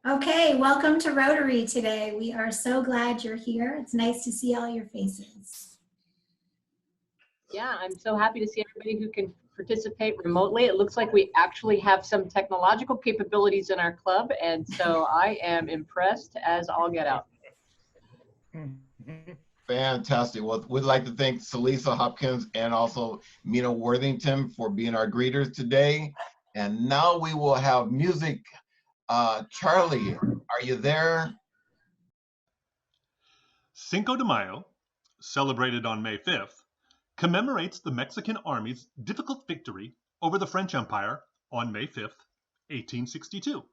Okay, welcome to Rotary today. We are so glad you're here. It's nice to see all your faces. Yeah, I'm so happy to see everybody who can participate remotely. It looks like we actually have some technological capabilities in our club, and so I am impressed as all get out. Fantastic. Well, we'd like to thank Salisa Hopkins and also Mina Worthington for being our greeters today. And now we will have music. Charlie, are you there? Cinco de Mayo, celebrated on May 5th, commemorates the Mexican Army's difficult victory over the French Empire on May 5th, 1862.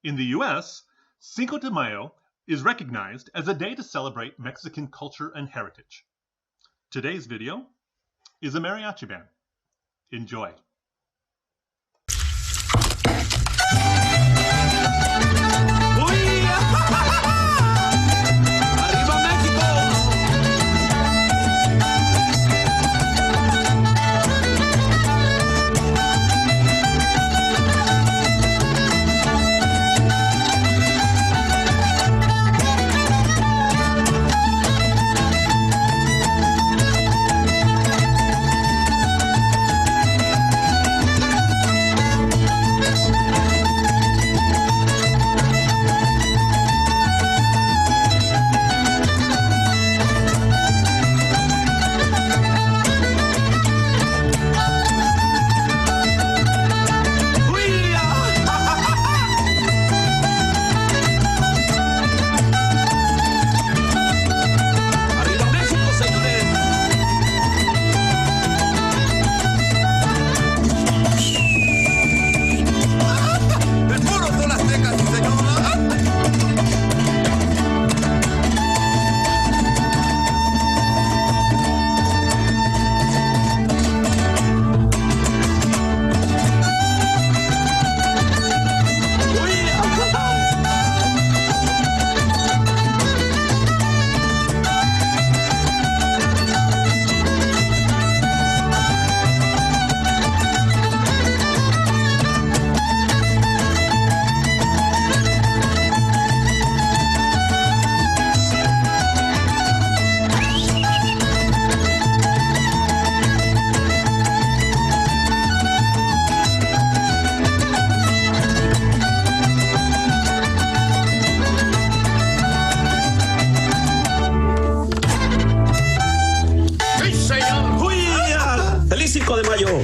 In the US, Cinco de Mayo is recognized as a day to celebrate Mexican culture and heritage. Today's video is a mariachi band. Enjoy.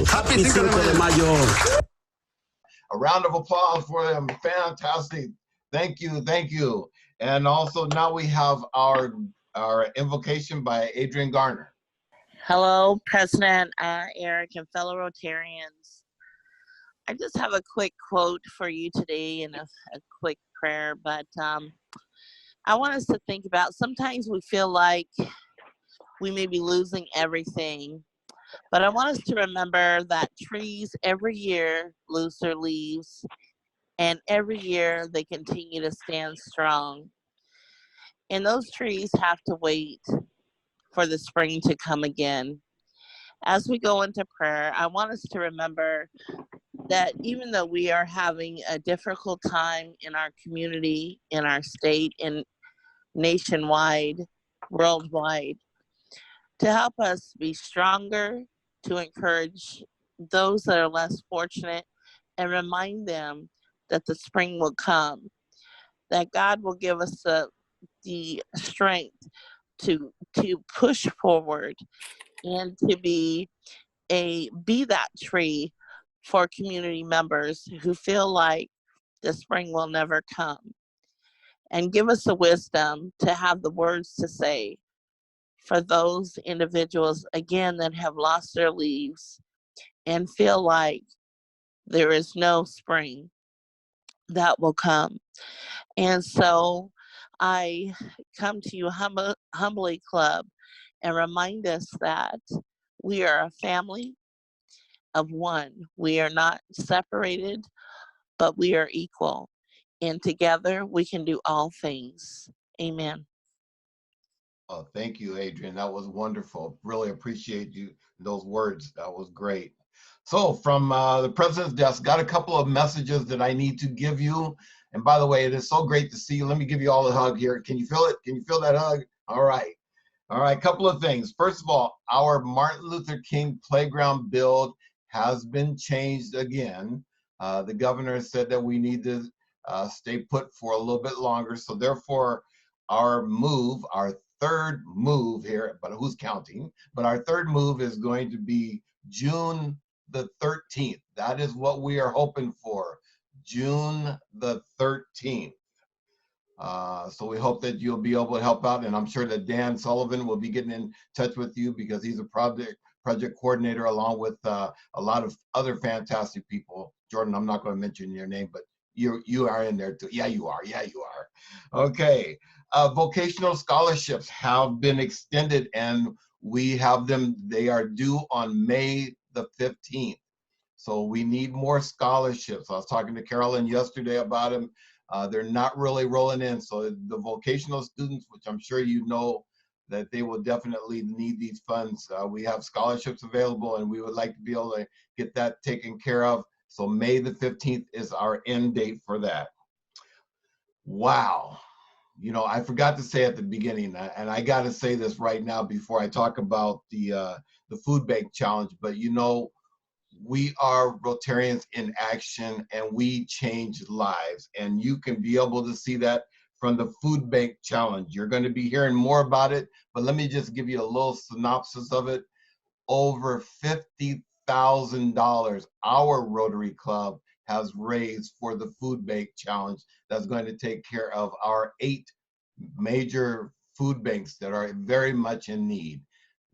Happy Cinco de Mayo. A round of applause for them. Fantastic. Thank you. Thank you. And also now we have our invocation by Adrienne Gardner. Hello, President Eric and fellow Rotarians. I just have a quick quote for you today and a quick prayer, but I want us to think about, sometimes we feel like we may be losing everything, but I want us to remember that trees every year lose their leaves, and every year they continue to stand strong. And those trees have to wait for the spring to come again. As we go into prayer, I want us to remember that even though we are having a difficult time in our community, in our state, and nationwide, worldwide, to help us be stronger, to encourage those that are less fortunate, and remind them that the spring will come, that God will give us the strength to push forward and to be that tree for community members who feel like the spring will never come, and give us the wisdom to have the words to say for those individuals, again, that have lost their leaves and feel like there is no spring that will come. And so I come to you humbly, club, and remind us that we are a family of one. We are not separated, but we are equal. And together we can do all things. Amen. Oh, thank you, Adrienne. That was wonderful. Really appreciate you, those words. That was great. So from the President's desk, got a couple of messages that I need to give you. And by the way, it is so great to see you. Let me give you all a hug here. Can you feel it? Can you feel that hug? All right. All right, couple of things. First of all, our Martin Luther King playground build has been changed again. The governor said that we need to stay put for a little bit longer. So therefore, our third move here, but who's counting? But our third move is going to be June the 13th. That is what we are hoping for, June the 13th. So we hope that you'll be able to help out, and I'm sure that Dan Sullivan will be getting in touch with you because he's a project coordinator along with a lot of other fantastic people. Jordan, I'm not going to mention your name, but you are in there too. Yeah, you are. Yeah, you are. Okay. Vocational scholarships have been extended, and we have them. They are due on May the 15th. So we need more scholarships. I was talking to Carolyn yesterday about them. They're not really rolling in. So the vocational students, which I'm sure you know, that they will definitely need these funds. We have scholarships available, and we would like to be able to get that taken care of. So May the 15th is our end date for that. Wow. You know, I forgot to say at the beginning, and I got to say this right now before I talk about the food bank challenge, but you know, we are Rotarians in action, and we change lives, and you can be able to see that from the food bank challenge. You're going to be hearing more about it, but let me just give you a little synopsis of it. Over $50,000 our Rotary Club has raised for the food bank challenge that's going to take care of our 8 major food banks that are very much in need.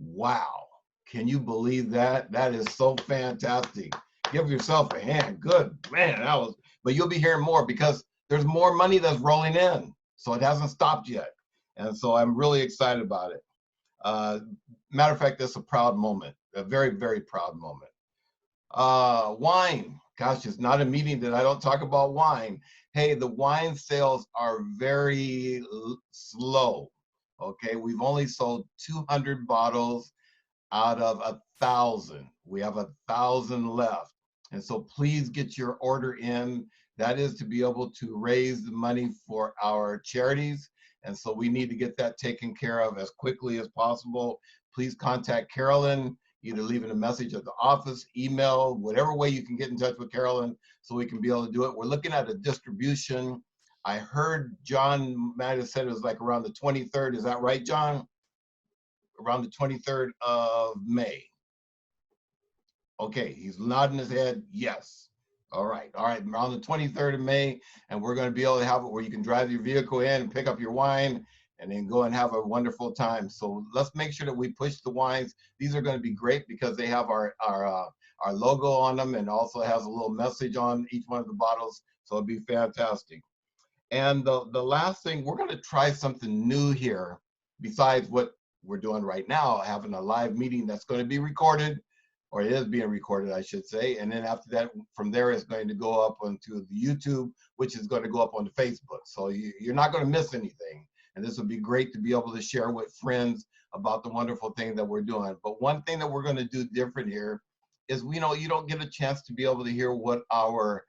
Wow. Can you believe that? That is so fantastic. Give yourself a hand. Good, man. But you'll be hearing more because there's more money that's rolling in. So it hasn't stopped yet. And so I'm really excited about it. Matter of fact, it's a proud moment, a very, very proud moment. Wine. Gosh, it's not a meeting that I don't talk about wine. Hey, the wine sales are very slow. Okay, we've only sold 200 bottles out of 1,000. We have 1,000 left. And so please get your order in. That is to be able to raise the money for our charities. And so we need to get that taken care of as quickly as possible. Please contact Carolyn, either leaving a message at the office, email, whatever way you can get in touch with Carolyn so we can be able to do it. We're looking at a distribution. I heard John might have said it was like around the 23rd. Is that right, John? Around the 23rd of May. Okay, he's nodding his head, yes. All right, around the 23rd of May, and we're gonna be able to have it where you can drive your vehicle in and pick up your wine and then go and have a wonderful time. So let's make sure that we push the wines. These are gonna be great because they have our logo on them and also has a little message on each one of the bottles, so it'll be fantastic. And the last thing, we're gonna try something new here besides what we're doing right now, having a live meeting that's going to be recorded, or it is being recorded, I should say. And then after that, from there, it's going to go up onto the YouTube, which is going to go up onto Facebook. So you're not going to miss anything. And this would be great to be able to share with friends about the wonderful thing that we're doing. But one thing that we're going to do different here is, you know, you don't get a chance to be able to hear what our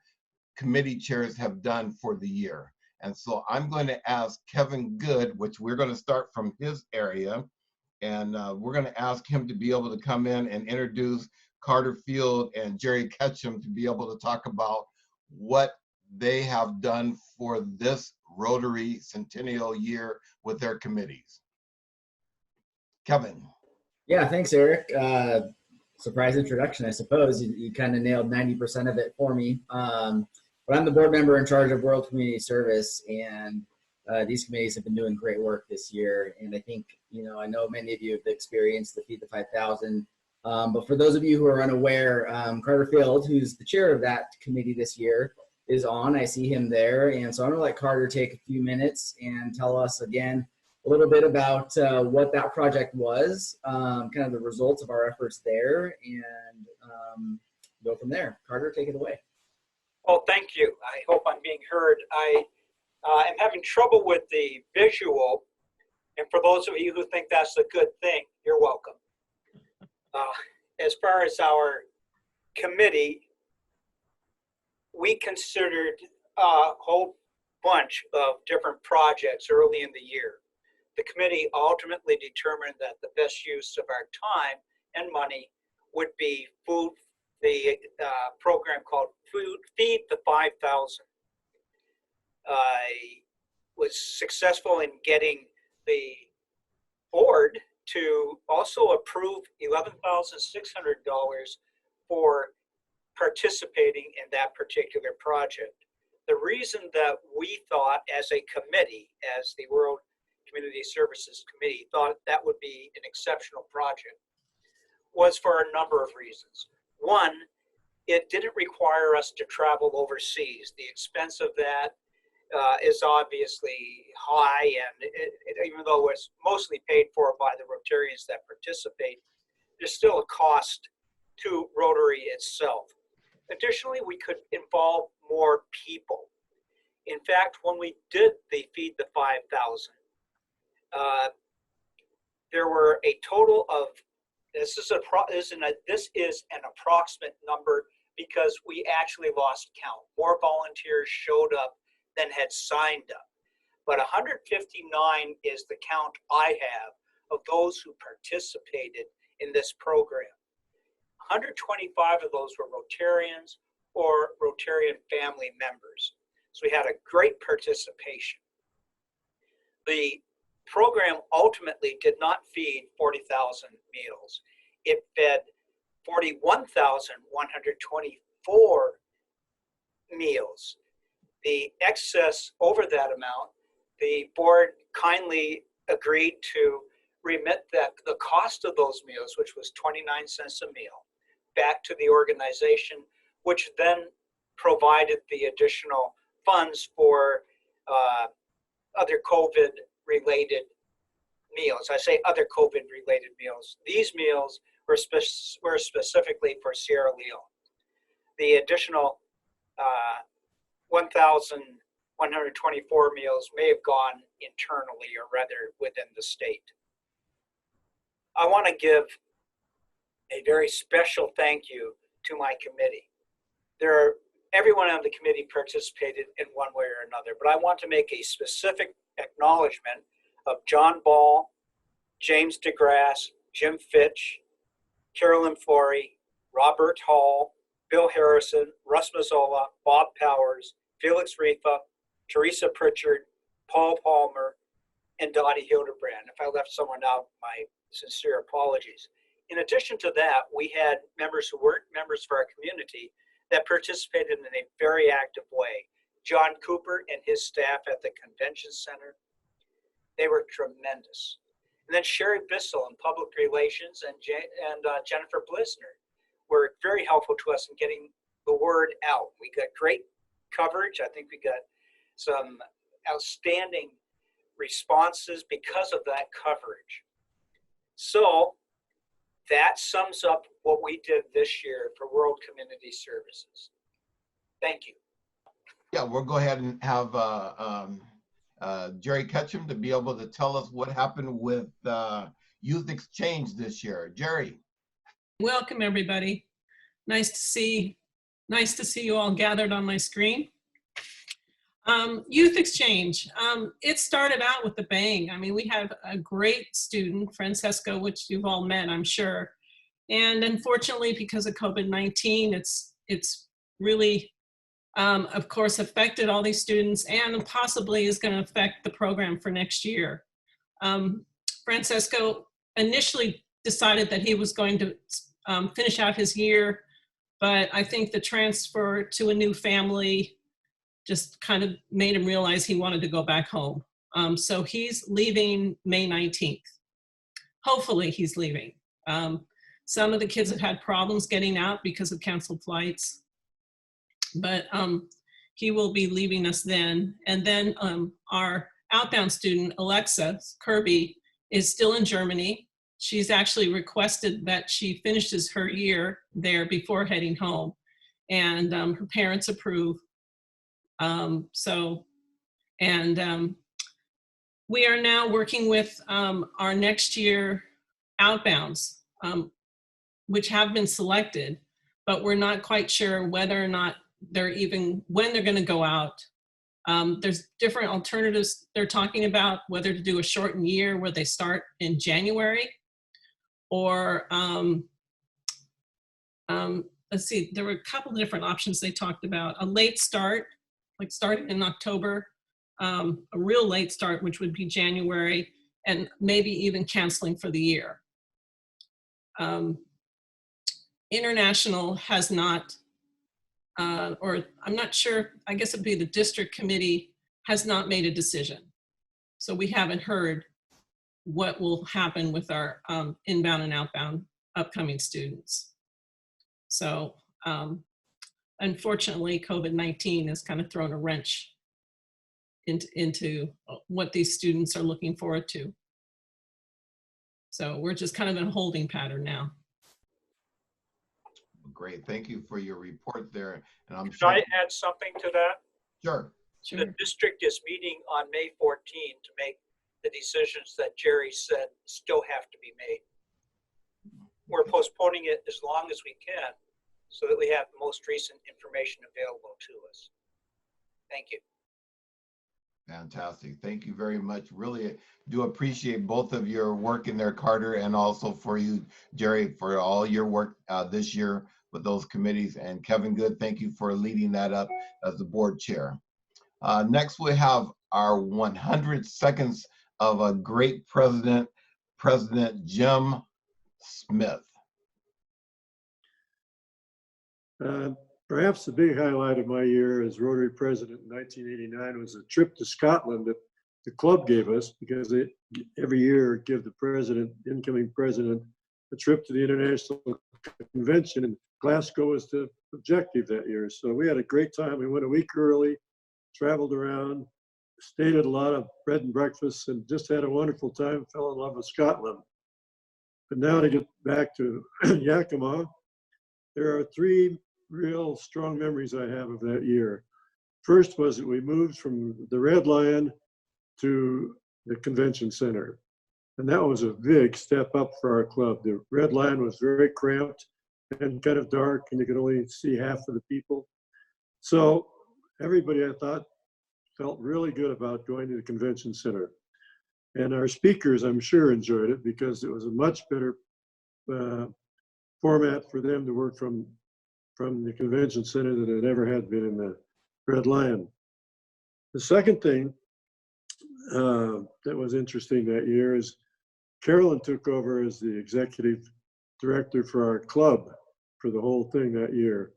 committee chairs have done for the year. And so I'm going to ask Kevin Good, which we're going to start from his area. And we're going to ask him to be able to come in and introduce Carter Field and Jerry Ketchum to be able to talk about what they have done for this Rotary Centennial year with their committees. Kevin. Yeah, thanks, Eric. Surprise introduction, I suppose. You kind of nailed 90% of it for me. But I'm the board member in charge of World Community Service, and these committees have been doing great work this year. And I think, you know, I know many of you have experienced the Feed the 5,000. But for those of you who are unaware, Carter Field, who's the chair of that committee this year, is on. I see him there. And so I'm going to let Carter take a few minutes and tell us again a little bit about what that project was, kind of the results of our efforts there, and go from there. Carter, take it away. Well, thank you. I hope I'm being heard. I am having trouble with the visual, and for those of you who think that's a good thing, you're welcome. As far as our committee, we considered a whole bunch of different projects early in the year. The committee ultimately determined that the best use of our time and money would be the program called Feed the 5,000. I was successful in getting the board to also approve $11,600 for participating in that particular project. The reason that we thought as a committee, as the World Community Services Committee, thought that would be an exceptional project was for a number of reasons. One, it didn't require us to travel overseas. The expense of that is obviously high, and even though it's mostly paid for by the Rotarians that participate, there's still a cost to Rotary itself. Additionally, we could involve more people. In fact, when we did the Feed the 5,000, there were a total of, this is an approximate number because we actually lost count. More volunteers showed up than had signed up. But 159 is the count I have of those who participated in this program. 125 of those were Rotarians or Rotarian family members. So we had a great participation. The program ultimately did not feed 40,000 meals. It fed 41,124 meals. The excess over that amount, the board kindly agreed to remit the cost of those meals, which was 29 cents a meal, back to the organization, which then provided the additional funds for other COVID-related meals. I say other COVID-related meals. These meals were specifically for Sierra Leone. The additional 1,124 meals may have gone internally, or rather within the state. I want to give a very special thank you to my committee. Everyone on the committee participated in one way or another, but I want to make a specific acknowledgement of John Ball, James DeGrasse, Jim Fitch, Carolyn Flory, Robert Hall, Bill Harrison, Russ Mazzola, Bob Powers, Felix Rifa, Teresa Pritchard, Paul Palmer, and Dottie Hildebrand. If I left someone out, my sincere apologies. In addition to that, we had members who weren't members of our community that participated in a very active way. John Cooper and his staff at the convention center, they were tremendous. And then Sherry Bissell in public relations and Jennifer Blisner were very helpful to us in getting the word out. We got great coverage. I think we got some outstanding responses because of that coverage. So that sums up what we did this year for World Community Services. Thank you. Yeah, we'll go ahead and have Jerry Ketchum to be able to tell us what happened with Youth Exchange this year. Jerry. Welcome, everybody. Nice to see you all gathered on my screen. Youth Exchange, it started out with a bang. I mean, we have a great student, Francesco, which you've all met, I'm sure. And unfortunately, because of COVID-19, it's really, of course, affected all these students and possibly is going to affect the program for next year. Francesco initially decided that he was going to finish out his year, but I think the transfer to a new family just kind of made him realize he wanted to go back home. So he's leaving May 19th. Hopefully he's leaving. Some of the kids have had problems getting out because of canceled flights, but he will be leaving us then. And then our outbound student, Alexa Kirby, is still in Germany. She's actually requested that she finishes her year there before heading home, and her parents approve. We are now working with our next year outbounds, which have been selected, but we're not quite sure whether or not when they're going to go out. There's different alternatives they're talking about, whether to do a shortened year where they start in January, or let's see, there were a couple of different options they talked about. A late start, like starting in October, a real late start, which would be January, and maybe even canceling for the year. International has not, or I'm not sure, I guess it'd be the district committee has not made a decision. So we haven't heard what will happen with our inbound and outbound upcoming students. So unfortunately, COVID-19 has kind of thrown a wrench into what these students are looking forward to. So we're just kind of in a holding pattern now. Great, thank you for your report there. And I'm Can sure. I add something to that? Sure. The district is meeting on May 14 to make the decisions that Jerry said still have to be made. We're postponing it as long as we can so that we have the most recent information available to us. Thank you. Fantastic. Thank you very much. Really do appreciate both of your work in there, Carter, and also for you, Jerry, for all your work this year with those committees. And Kevin Good, thank you for leading that up as the board chair. Next, we have our 100 seconds of a great president, President Jim Smith. Perhaps the big highlight of my year as Rotary president in 1989 was a trip to Scotland that the club gave us, because they every year give the president, incoming president, a trip to the International Convention, and Glasgow was the objective that year. So we had a great time. We went a week early, traveled around, stayed at a lot of bread and breakfasts, and just had a wonderful time, fell in love with Scotland. But now to get back to Yakima, there are three real strong memories I have of that year. First was that we moved from the Red Lion to the convention center. And that was a big step up for our club. The Red Lion was very cramped and kind of dark, and you could only see half of the people. So everybody, I thought, felt really good about going to the convention center. And our speakers, I'm sure, enjoyed it because it was a much better format for them to work from the convention center than it ever had been in the Red Lion. The second thing that was interesting that year is Carolyn took over as the executive director for our club for the whole thing that year.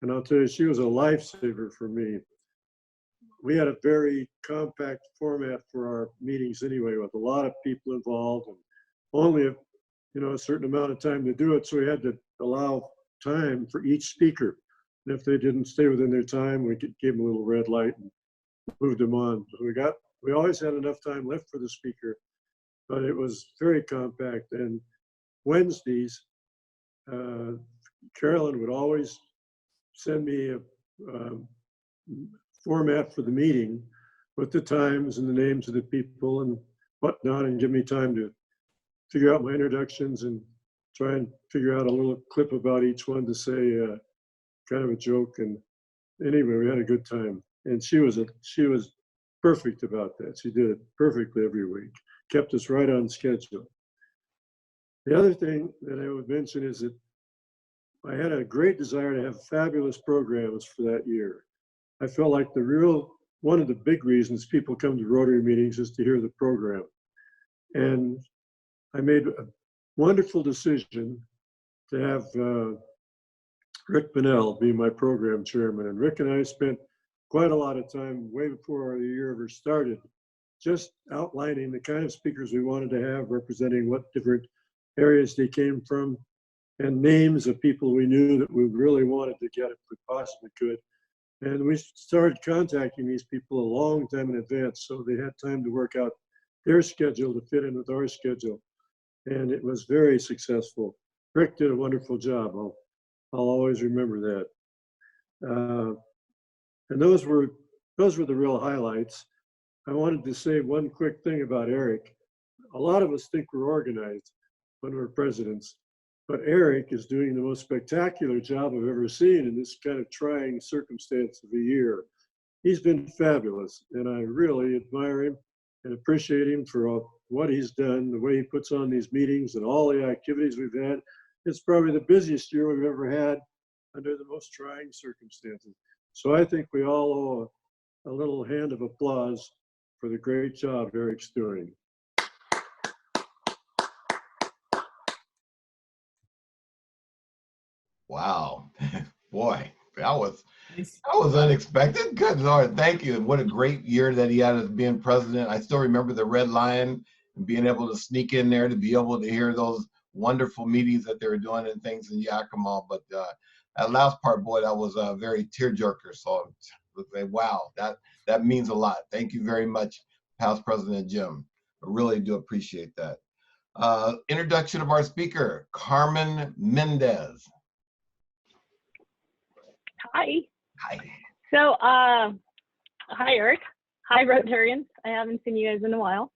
And I'll tell you, she was a lifesaver for me. We had a very compact format for our meetings anyway, with a lot of people involved and only a certain amount of time to do it. So we had to allow time for each speaker. And if they didn't stay within their time, we gave them a little red light and moved them on. So we always had enough time left for the speaker, but it was very compact. And Wednesdays, Carolyn would always send me a format for the meeting with the times and the names of the people and whatnot, and give me time to figure out my introductions and try and figure out a little clip about each one to say kind of a joke. And anyway, we had a good time. And she was perfect about that. She did it perfectly every week, kept us right on schedule. The other thing that I would mention is that I had a great desire to have fabulous programs for that year. I felt like one of the big reasons people come to Rotary meetings is to hear the program. And I made a wonderful decision to have Rick Vanetta be my program chairman. And Rick and I spent quite a lot of time way before the year ever started, just outlining the kind of speakers we wanted to have, representing what different areas they came from, and names of people we knew that we really wanted to get if we possibly could. And we started contacting these people a long time in advance, so they had time to work out their schedule to fit in with our schedule. And it was very successful. Rick did a wonderful job. I'll always remember that. And those were the real highlights. I wanted to say one quick thing about Eric. A lot of us think we're organized when we're presidents, but Eric is doing the most spectacular job I've ever seen in this kind of trying circumstance of a year. he's been fabulous, and I really admire him and appreciate him for what he's done, the way he puts on these meetings and all the activities we've had. It's probably the busiest year we've ever had under the most trying circumstances. So I think we all owe a little hand of applause for the great job Eric's doing. Wow, boy, that was unexpected. Good Lord, thank you. And what a great year that he had as being president. I still remember the Red Lion and being able to sneak in there to be able to hear those wonderful meetings that they were doing and things in Yakima. But that last part, boy, that was a very tearjerker. So wow, that means a lot. Thank you very much, Past President Jim. I really do appreciate that. Introduction of our speaker, Carmen Mendez. Hi. Hi. So, hi, Eric. Hi, Rotarians. I haven't seen you guys in a while.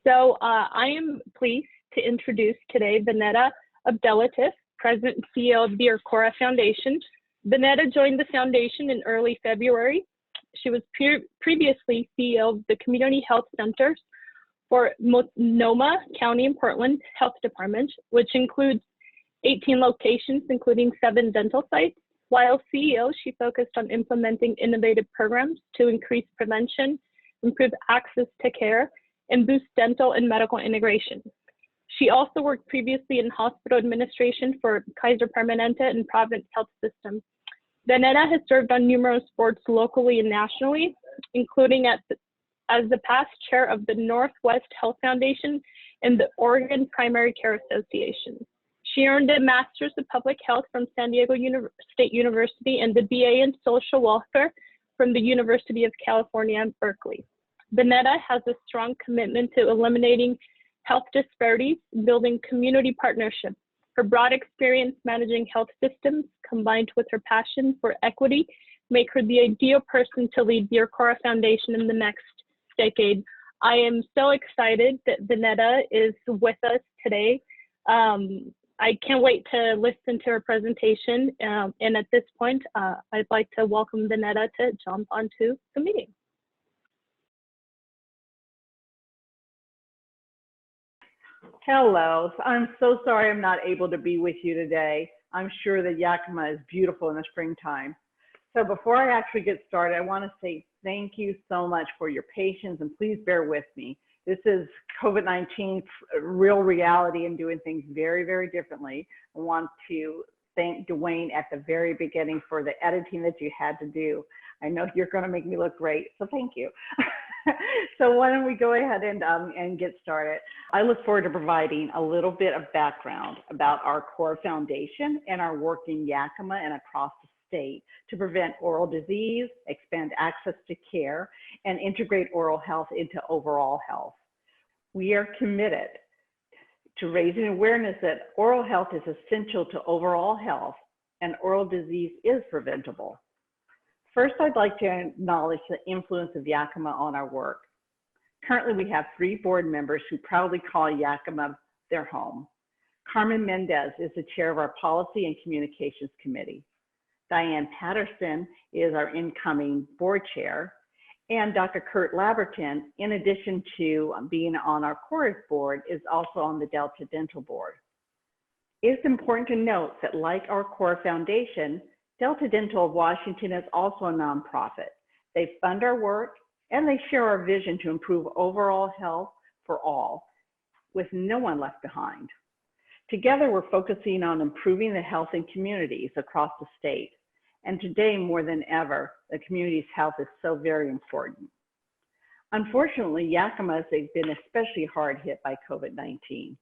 So, I am pleased to introduce today Vanetta Abdellatif, President and CEO of the Arcora Foundation. Vanetta joined the foundation in early February. She was previously CEO of the Community Health Centers for Multnomah County and Portland Health Department, which includes 18 locations, including 7 dental sites. While CEO, she focused on implementing innovative programs to increase prevention, improve access to care, and boost dental and medical integration. She also worked previously in hospital administration for Kaiser Permanente and Providence Health System. Vanetta has served on numerous boards locally and nationally, including as the past chair of the Northwest Health Foundation and the Oregon Primary Care Association. She earned a Master's of Public Health from San Diego State University and the BA in Social Welfare from the University of California, Berkeley. Vanetta has a strong commitment to eliminating health disparities, building community partnerships. Her broad experience managing health systems, combined with her passion for equity, make her the ideal person to lead the Arcora Foundation in the next decade. I am so excited that Vanetta is with us today. I can't wait to listen to her presentation. And at this point, I'd like to welcome Vanetta to jump onto the meeting. Hello. I'm so sorry I'm not able to be with you today. I'm sure that Yakima is beautiful in the springtime. So before I actually get started, I want to say thank you so much for your patience, and please bear with me. This is COVID-19 real reality and doing things very, very differently. I want to thank Dwayne at the very beginning for the editing that you had to do. I know you're going to make me look great, so thank you. So why don't we go ahead and get started. I look forward to providing a little bit of background about our Arcora Foundation and our work in Yakima and across the state to prevent oral disease, expand access to care, and integrate oral health into overall health. We are committed to raising awareness that oral health is essential to overall health and oral disease is preventable. First, I'd like to acknowledge the influence of Yakima on our work. Currently, we have 3 board members who proudly call Yakima their home. Carmen Mendez is the chair of our Policy and Communications Committee. Diane Patterson is our incoming board chair. And Dr. Kurt Laberton, in addition to being on our chorus board, is also on the Delta Dental Board. It's important to note that like our Arcora Foundation, Delta Dental of Washington is also a nonprofit. They fund our work and they share our vision to improve overall health for all, with no one left behind. Together, we're focusing on improving the health in communities across the state. And today, more than ever, the community's health is so very important. Unfortunately, Yakima has been especially hard hit by COVID-19.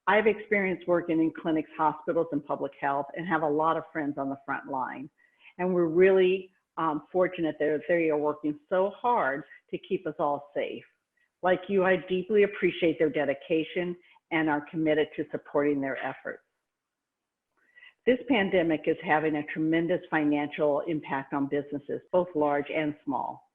I've experienced working in clinics, hospitals, and public health, and have a lot of friends on the front line. And we're really fortunate that they are working so hard to keep us all safe. Like you, I deeply appreciate their dedication and are committed to supporting their efforts. This pandemic is having a tremendous financial impact on businesses, both large and small.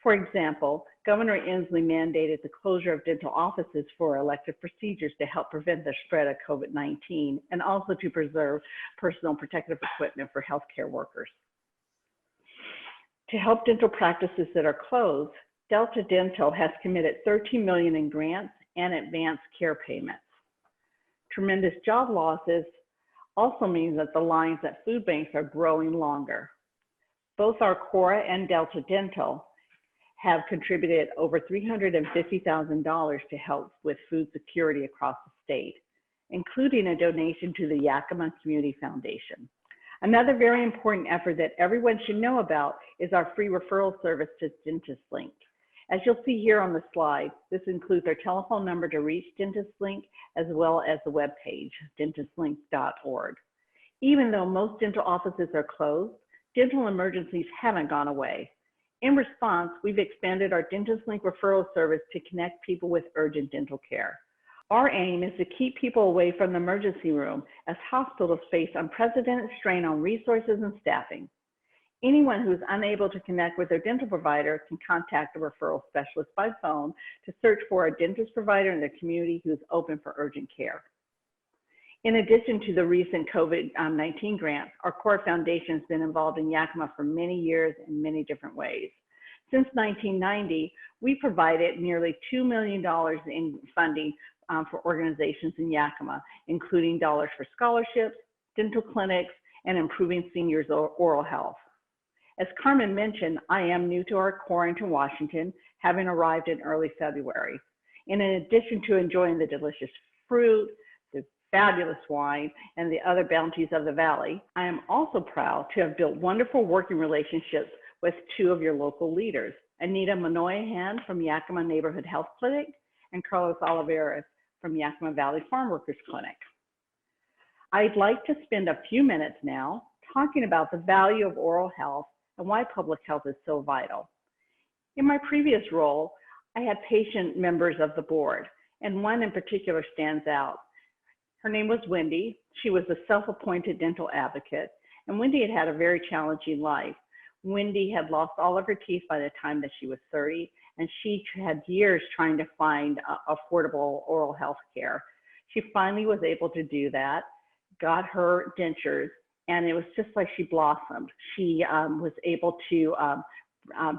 For example, Governor Inslee mandated the closure of dental offices for elective procedures to help prevent the spread of COVID-19 and also to preserve personal protective equipment for healthcare workers. To help dental practices that are closed, Delta Dental has committed $13 million in grants and advanced care payments. Tremendous job losses also means that the lines at food banks are growing longer. Both Arcora and Delta Dental have contributed over $350,000 to help with food security across the state, including a donation to the Yakima Community Foundation. Another very important effort that everyone should know about is our free referral service to DentistLink. As you'll see here on the slide, this includes our telephone number to reach DentistLink, as well as the webpage, dentistlink.org. Even though most dental offices are closed, dental emergencies haven't gone away. In response, we've expanded our DentistLink referral service to connect people with urgent dental care. Our aim is to keep people away from the emergency room as hospitals face unprecedented strain on resources and staffing. Anyone who's unable to connect with their dental provider can contact a referral specialist by phone to search for a dentist provider in their community who's open for urgent care. In addition to the recent COVID-19 grants, our Arcora Foundation has been involved in Yakima for many years in many different ways. Since 1990, we provided nearly $2 million in funding for organizations in Yakima, including dollars for scholarships, dental clinics, and improving seniors' oral health. As Carmen mentioned, I am new to Arcora and to Washington, having arrived in early February. And in addition to enjoying the delicious fruit, the fabulous wine, and the other bounties of the valley, I am also proud to have built wonderful working relationships with two of your local leaders, Anita Moynihan from Yakima Neighborhood Health Clinic and Carlos Oliveras from Yakima Valley Farm Workers Clinic. I'd like to spend a few minutes now talking about the value of oral health and why public health is so vital. In my previous role, I had patient members of the board, and one in particular stands out. Her name was Wendy. She was a self-appointed dental advocate, and Wendy had had a very challenging life. Wendy had lost all of her teeth by the time that she was 30, and she had years trying to find affordable oral health care. She finally was able to do that, got her dentures, and it was just like she blossomed. She was able to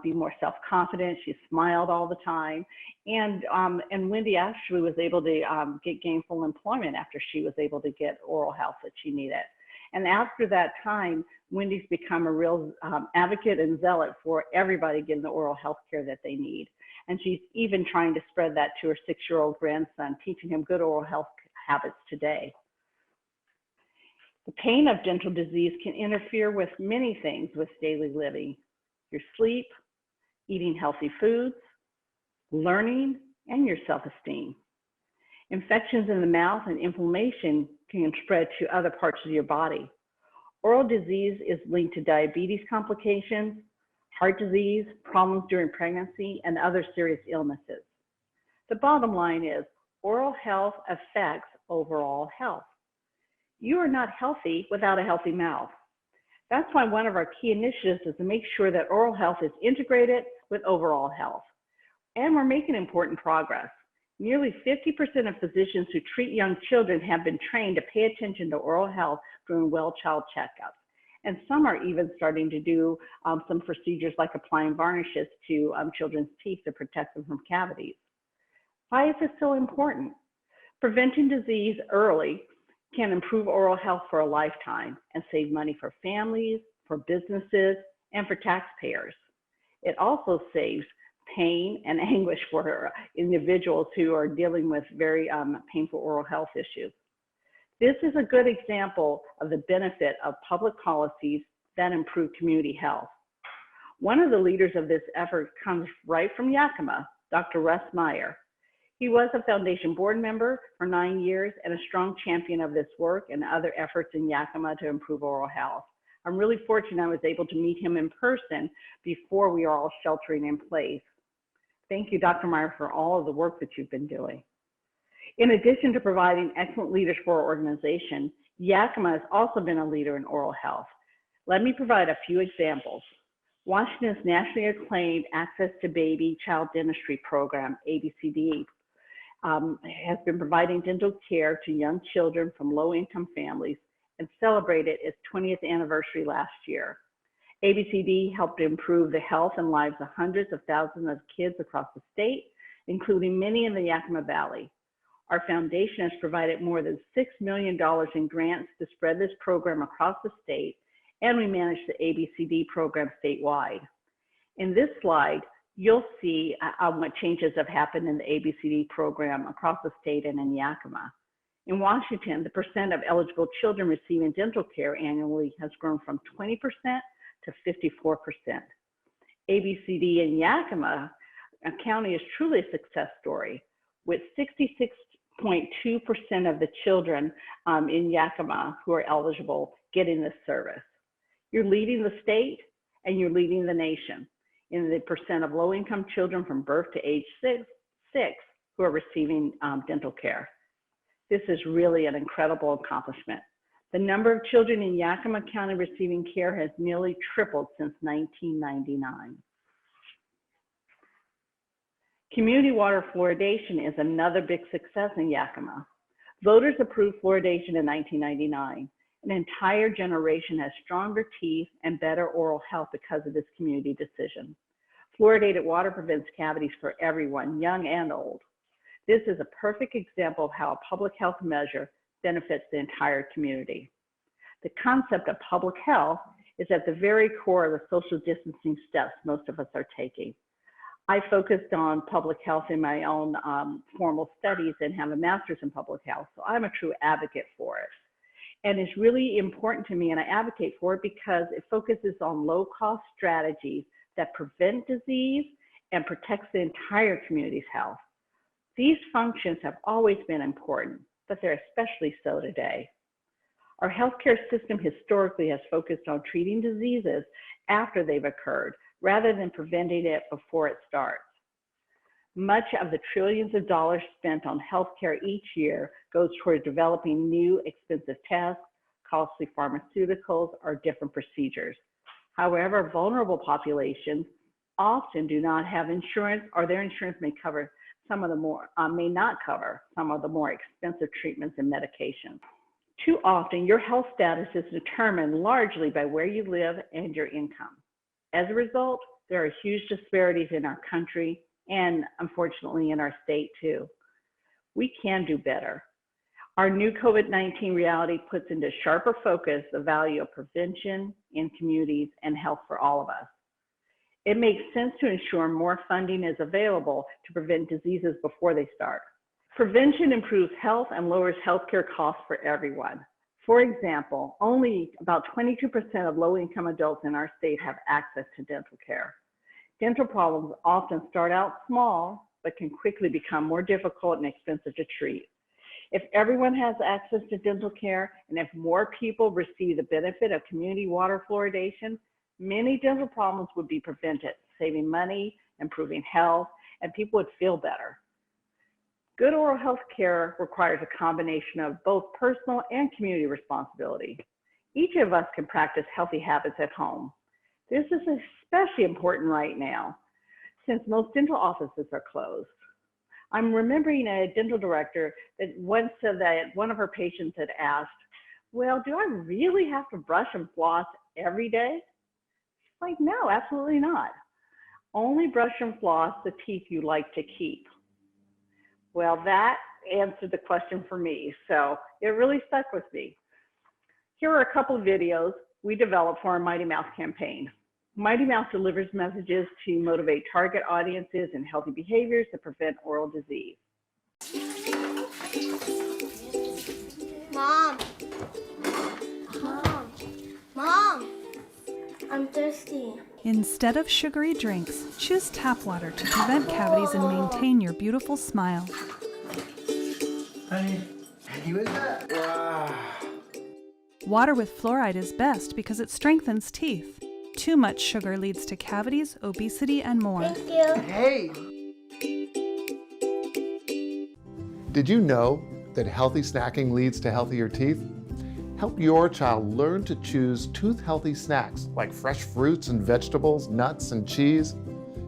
be more self-confident. She smiled all the time. And Wendy actually was able to get gainful employment after she was able to get oral health that she needed. And after that time, Wendy's become a real advocate and zealot for everybody getting the oral health care that they need. And she's even trying to spread that to her 6-year-old grandson, teaching him good oral health habits today. The pain of dental disease can interfere with many things with daily living: your sleep, eating healthy foods, learning, and your self-esteem. Infections in the mouth and inflammation can spread to other parts of your body. Oral disease is linked to diabetes complications, heart disease, problems during pregnancy, and other serious illnesses. The bottom line is oral health affects overall health. You are not healthy without a healthy mouth. That's why one of our key initiatives is to make sure that oral health is integrated with overall health. And we're making important progress. Nearly 50% of physicians who treat young children have been trained to pay attention to oral health during well-child checkups. And some are even starting to do some procedures like applying varnishes to children's teeth to protect them from cavities. Why is this so important? Preventing disease early can improve oral health for a lifetime and save money for families, for businesses, and for taxpayers. It also saves pain and anguish for individuals who are dealing with very painful oral health issues. This is a good example of the benefit of public policies that improve community health. One of the leaders of this effort comes right from Yakima, Dr. Russ Meyer. He was a foundation board member for 9 years and a strong champion of this work and other efforts in Yakima to improve oral health. I'm really fortunate I was able to meet him in person before we are all sheltering in place. Thank you, Dr. Meyer, for all of the work that you've been doing. In addition to providing excellent leaders for our organization, Yakima has also been a leader in oral health. Let me provide a few examples. Washington's nationally acclaimed Access to Baby Child Dentistry program, ABCD, has been providing dental care to young children from low-income families and celebrated its 20th anniversary last year. ABCD helped improve the health and lives of hundreds of thousands of kids across the state, including many in the Yakima Valley. Our foundation has provided more than $6 million in grants to spread this program across the state, and we manage the ABCD program statewide. In this slide, you'll see what changes have happened in the ABCD program across the state and in Yakima. In Washington, the percent of eligible children receiving dental care annually has grown from 20% to 54%. ABCD in Yakima County is truly a success story, with 66.2% of the children in Yakima who are eligible getting this service. You're leading the state and you're leading the nation in the percent of low-income children from birth to age six who are receiving dental care. This is really an incredible accomplishment. The number of children in Yakima County receiving care has nearly tripled since 1999. Community water fluoridation is another big success in Yakima. Voters approved fluoridation in 1999. An entire generation has stronger teeth and better oral health because of this community decision. Fluoridated water prevents cavities for everyone, young and old. This is a perfect example of how a public health measure benefits the entire community. The concept of public health is at the very core of the social distancing steps most of us are taking. I focused on public health in my own formal studies and have a master's in public health, so I'm a true advocate for it. And it's really important to me, and I advocate for it because it focuses on low-cost strategies that prevent disease and protects the entire community's health. These functions have always been important, but they're especially so today. Our healthcare system historically has focused on treating diseases after they've occurred, rather than preventing it before it starts. Much of the trillions of dollars spent on healthcare each year goes toward developing new expensive tests, costly pharmaceuticals, or different procedures. However, vulnerable populations often do not have insurance, or their insurance may cover some of the more, may not cover some of the more expensive treatments and medications. Too often, your health status is determined largely by where you live and your income. As a result, there are huge disparities in our country and unfortunately in our state too. We can do better. Our new COVID-19 reality puts into sharper focus the value of prevention in communities and health for all of us. It makes sense to ensure more funding is available to prevent diseases before they start. Prevention improves health and lowers healthcare costs for everyone. For example, only about 22% of low-income adults in our state have access to dental care. Dental problems often start out small, but can quickly become more difficult and expensive to treat. If everyone has access to dental care, and if more people receive the benefit of community water fluoridation, many dental problems would be prevented, saving money, improving health, and people would feel better. Good oral health care requires a combination of both personal and community responsibility. Each of us can practice healthy habits at home. This is especially important right now, since most dental offices are closed. I'm remembering a dental director that once said that one of her patients had asked, well, do I really have to brush and floss every day? She's like, no, absolutely not. Only brush and floss the teeth you like to keep. Well, that answered the question for me, so it really stuck with me. Here are a couple of videos we developed for our Mighty Mouse campaign. Mighty Mouse delivers messages to motivate target audiences and healthy behaviors to prevent oral disease. Mom, I'm thirsty. Instead of sugary drinks, choose tap water to prevent cavities and maintain your beautiful smile. Honey, who is that? Wow. Water with fluoride is best because it strengthens teeth. Too much sugar leads to cavities, obesity, and more. Thank you. Hey. Did you know that healthy snacking leads to healthier teeth? Help your child learn to choose tooth-healthy snacks like fresh fruits and vegetables, nuts and cheese.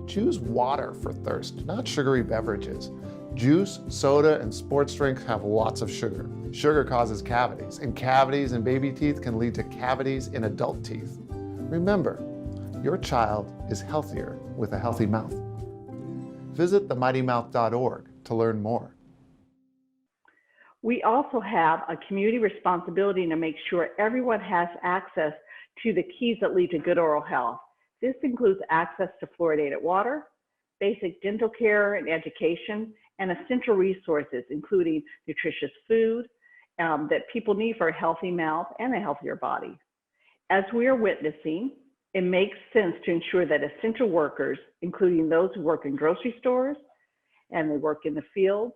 Choose water for thirst, not sugary beverages. Juice, soda, and sports drinks have lots of sugar. Sugar causes cavities, and cavities in baby teeth can lead to cavities in adult teeth. Remember, Your child is healthier with a healthy mouth. Visit themightymouth.org to learn more. We also have a community responsibility to make sure everyone has access to the keys that lead to good oral health. This includes access to fluoridated water, basic dental care and education, and essential resources, including nutritious food that people need for a healthy mouth and a healthier body. As we are witnessing, it makes sense to ensure that essential workers, including those who work in grocery stores and they work in the fields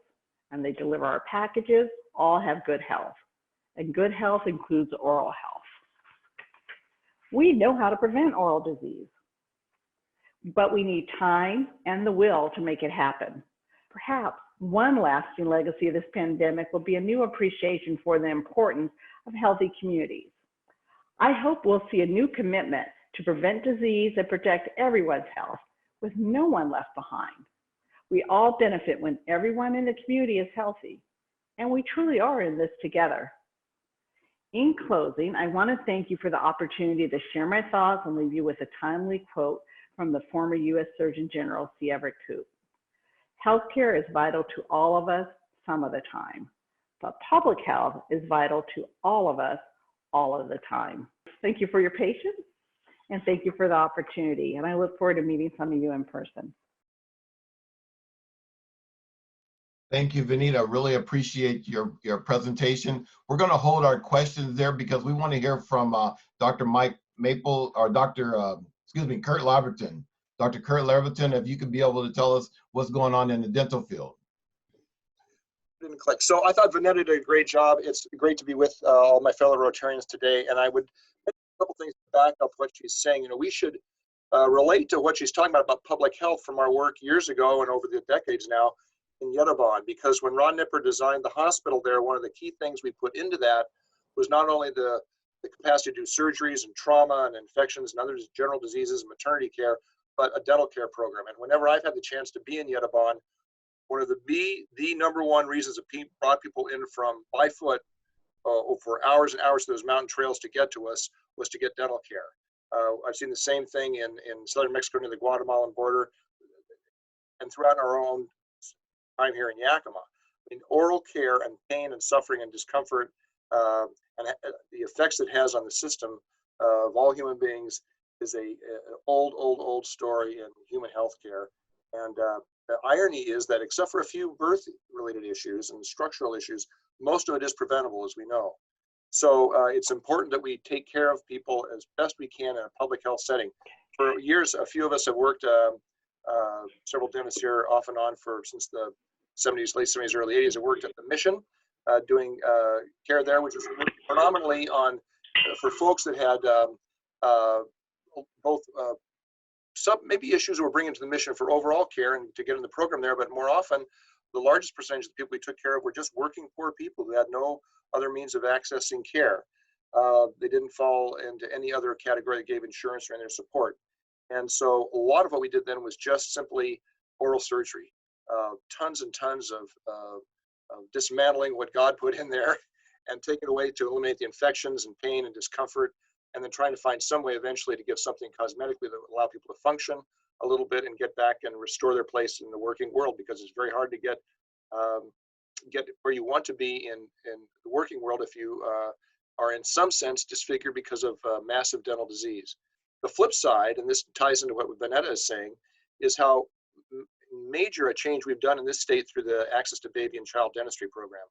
and they deliver our packages, all have good health. And good health includes oral health. We know how to prevent oral disease, but we need time and the will to make it happen. Perhaps one lasting legacy of this pandemic will be a new appreciation for the importance of healthy communities. I hope we'll see a new commitment to prevent disease and protect everyone's health, with no one left behind. We all benefit when everyone in the community is healthy, and we truly are in this together. In closing, I want to thank you for the opportunity to share my thoughts and leave you with a timely quote from the former U.S. Surgeon General, C. Everett Koop. Healthcare is vital to all of us some of the time, but public health is vital to all of us all of the time. Thank you for your patience, and thank you for the opportunity, and I look forward to meeting some of you in person. Thank you, Vanetta. Really appreciate your presentation. We're going to hold our questions there because we want to hear from Dr. Mike Maple or Kurt Laverton. Dr. Kurt Laverton, if you could be able to tell us what's going on in the dental field. Didn't click. So I thought Vanetta did a great job. It's great to be with all my fellow Rotarians today. And I would make a couple things to back up what she's saying. You know, we should relate to what she's talking about public health from our work years ago and over the decades now in Yettavon, because when Ron Nipper designed the hospital there, one of the key things we put into that was not only the capacity to do surgeries and trauma and infections and other general diseases and maternity care, but a dental care program. And whenever I've had the chance to be in Yettavon, one of the number one reasons that brought people in from by foot for hours and hours to those mountain trails to get to us was to get dental care. I've seen the same thing in southern Mexico near the Guatemalan border and throughout our own time here in Yakima. I mean, oral care and pain and suffering and discomfort and the effects it has on the system of all human beings is an old story in human health care. And the irony is that except for a few birth-related issues and structural issues, most of it is preventable, as we know. So it's important that we take care of people as best we can in a public health setting. For years, a few of us have worked, several dentists here off and on since the 70s, late 70s, early 80s, have worked at the Mission, doing care there, which is predominantly on for folks that had both some maybe issues we're bringing to the Mission for overall care and to get in the program there, but more often the largest percentage of the people we took care of were just working poor people who had no other means of accessing care. They didn't fall into any other category that gave insurance or any other support. And so a lot of what we did then was just simply oral surgery, tons and tons of dismantling what God put in there and taking away to eliminate the infections and pain and discomfort, and then trying to find some way eventually to give something cosmetically that would allow people to function a little bit and get back and restore their place in the working world, because it's very hard to get where you want to be in the working world if you are in some sense disfigured because of massive dental disease. The flip side, and this ties into what Vanetta is saying, is how major a change we've done in this state through the Access to Baby and Child Dentistry program.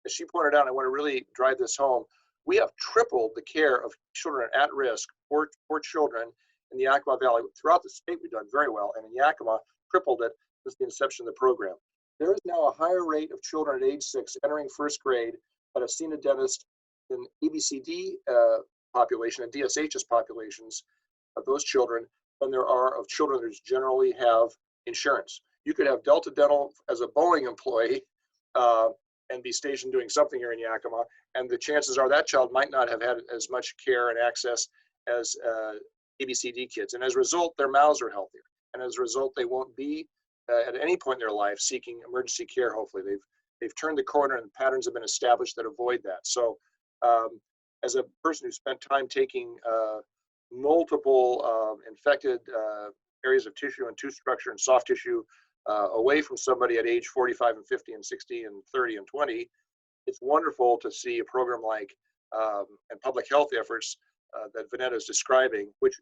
As she pointed out, I want to really drive this home, we have tripled the care of children at risk, poor children in the Yakima Valley. Throughout the state, we've done very well, and in Yakima, tripled it since the inception of the program. There is now a higher rate of children at age 6 entering first grade that have seen a dentist in ABCD population and DSHS populations of those children than there are of children that generally have insurance. You could have Delta Dental as a Boeing employee and be stationed doing something here in Yakima, and the chances are that child might not have had as much care and access as ABCD kids. And as a result, their mouths are healthier. And as a result, they won't be at any point in their life seeking emergency care. Hopefully, they've turned the corner and patterns have been established that avoid that. So as a person who spent time taking multiple infected areas of tissue and tooth structure and soft tissue away from somebody at age 45 and 50 and 60 and 30 and 20, it's wonderful to see a program like and public health efforts that Vanetta is describing, which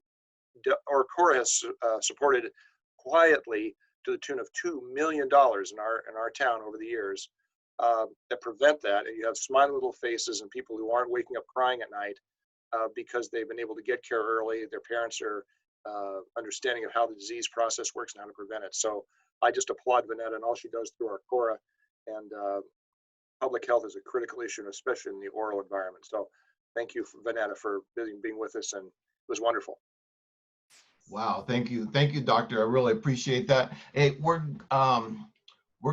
Arcora has supported quietly to the tune of $2 million in our town over the years, that prevent that. And you have smiling little faces and people who aren't waking up crying at night because they've been able to get care early. Their parents are understanding of how the disease process works and how to prevent it. So I just applaud Vanetta and all she does through Arcora, and public health is a critical issue, especially in the oral environment. So thank you, Vanetta, for being with us, and it was wonderful. Wow, thank you, doctor. I really appreciate that. Hey, we're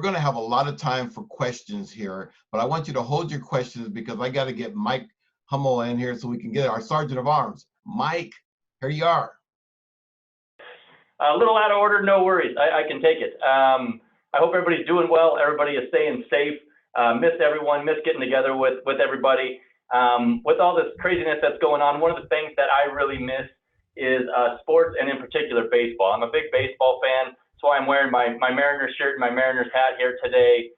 going to have a lot of time for questions here, but I want you to hold your questions because I got to get Mike Hummel in here so we can get our Sergeant of Arms. Mike, here you are. A little out of order, no worries. I can take it. I hope everybody's doing well. Everybody is staying safe. Miss everyone, miss getting together with everybody. With all this craziness that's going on, one of the things that I really miss is sports, and in particular baseball. I'm a big baseball fan. That's why I'm wearing my Mariners shirt and my Mariners hat here today.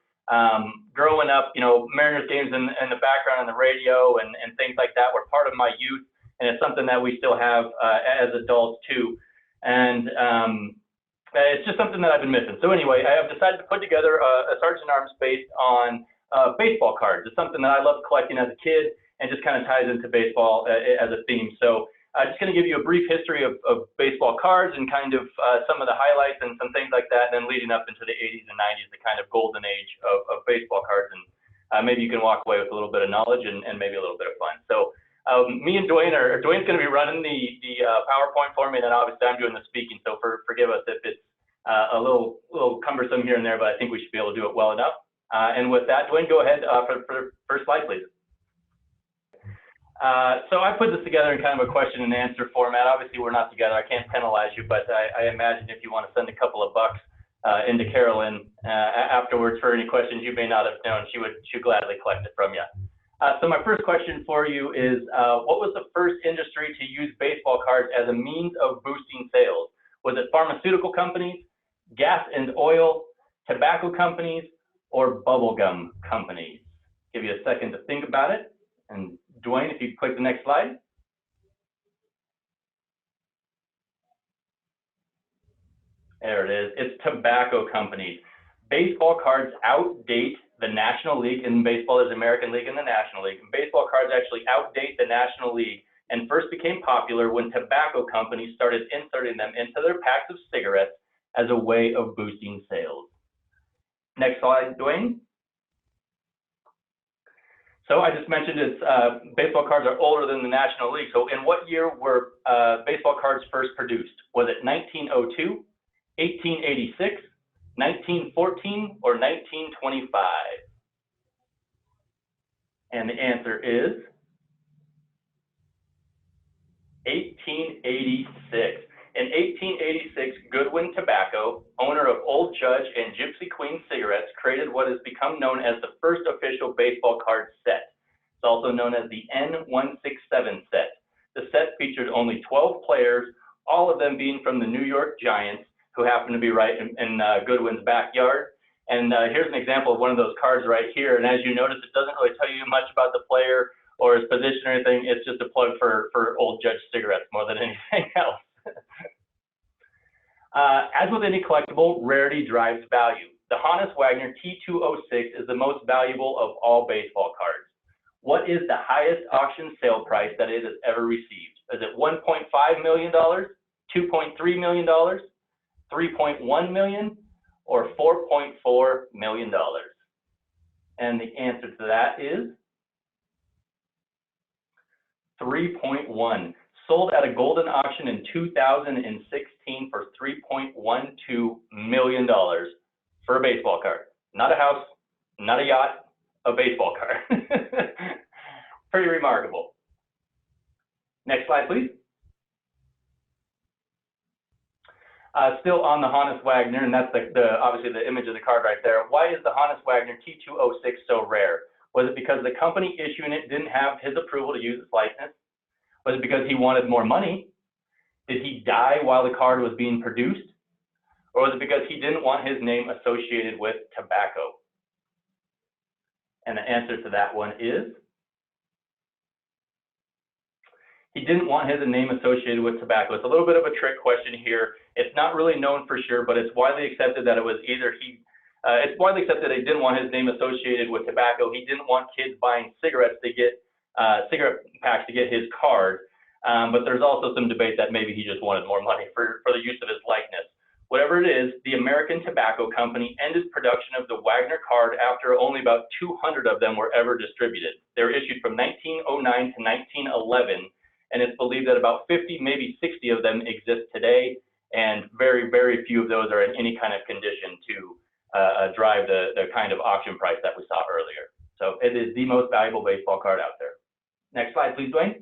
Growing up, you know, Mariners games in the background on the radio and things like that were part of my youth, and it's something that we still have as adults too. And it's just something that I've been missing. So anyway, I have decided to put together a Sergeant Arms based on baseball cards. It's something that I loved collecting as a kid and just kind of ties into baseball as a theme. So I'm just going to give you a brief history of baseball cards and kind of some of the highlights and some things like that, and then leading up into the 80s and 90s, the kind of golden age of baseball cards. And maybe you can walk away with a little bit of knowledge and maybe a little bit of fun. So me and Dwayne Dwayne's going to be running the PowerPoint for me, and then obviously I'm doing the speaking. So forgive us if it's a little cumbersome here and there, but I think we should be able to do it well enough. And with that, Dwayne, go ahead for the first slide, please. So I put this together in kind of a question and answer format. Obviously, we're not together. I can't penalize you, but I imagine if you want to send a couple of bucks into Carolyn afterwards for any questions you may not have known, she would gladly collect it from you. So my first question for you is, what was the first industry to use baseball cards as a means of boosting sales? Was it pharmaceutical companies, gas and oil, tobacco companies, or bubblegum companies? Give you a second to think about it. And Dwayne, if you click the next slide. There it is. It's tobacco companies. Baseball cards outdate the National League, and baseball is American League and the National League. Baseball cards actually outdate the National League and first became popular when tobacco companies started inserting them into their packs of cigarettes as a way of boosting sales. Next slide, Dwayne. So I just mentioned it's baseball cards are older than the National League. So in what year were baseball cards first produced? Was it 1902, 1886, 1914, or 1925? And the answer is 1886. In 1886, Goodwin Tobacco, owner of Old Judge and Gypsy Queen cigarettes, created what has become known as the first official baseball card set. It's also known as the N167 set. The set featured only 12 players, all of them being from the New York Giants, who happen to be right in Goodwin's backyard. And here's an example of one of those cards right here. And as you notice, it doesn't really tell you much about the player or his position or anything. It's just a plug for Old Judge cigarettes more than anything else. As with any collectible, rarity drives value. The Honus Wagner T206 is the most valuable of all baseball cards. What is the highest auction sale price that it has ever received? Is it $1.5 million, $2.3 million, $3.1 million, or $4.4 million? And the answer to that is 3.1. Sold at a golden auction in 2016 for $3.12 million for a baseball card. Not a house, not a yacht, a baseball card. Pretty remarkable. Next slide, please. Still on the Honus Wagner, and that's obviously the image of the card right there. Why is the Honus Wagner T206 so rare? Was it because the company issuing it didn't have his approval to use its license? Was it because he wanted more money? Did he die while the card was being produced? Or was it because he didn't want his name associated with tobacco? And the answer to that one is he didn't want his name associated with tobacco. It's a little bit of a trick question here. It's not really known for sure, but it's widely accepted that it was either it's widely accepted that he didn't want his name associated with tobacco. He didn't want kids buying cigarettes to get cigarette packs to get his card. But there's also some debate that maybe he just wanted more money for the use of his likeness. Whatever it is, the American Tobacco Company ended production of the Wagner card after only about 200 of them were ever distributed. They were issued from 1909 to 1911, and it's believed that about 50, maybe 60 of them exist today, and very, very few of those are in any kind of condition to drive the kind of auction price that we saw earlier. So it is the most valuable baseball card out there. Next slide, please, Dwayne.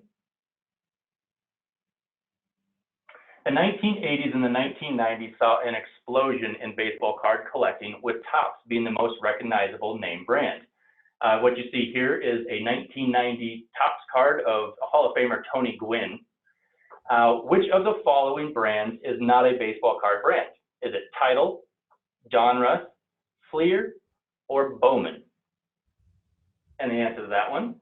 The 1980s and the 1990s saw an explosion in baseball card collecting, with Topps being the most recognizable name brand. What you see here is a 1990 Topps card of Hall of Famer Tony Gwynn. Which of the following brands is not a baseball card brand? Is it Title, Donruss, Fleer, or Bowman? And the answer to that one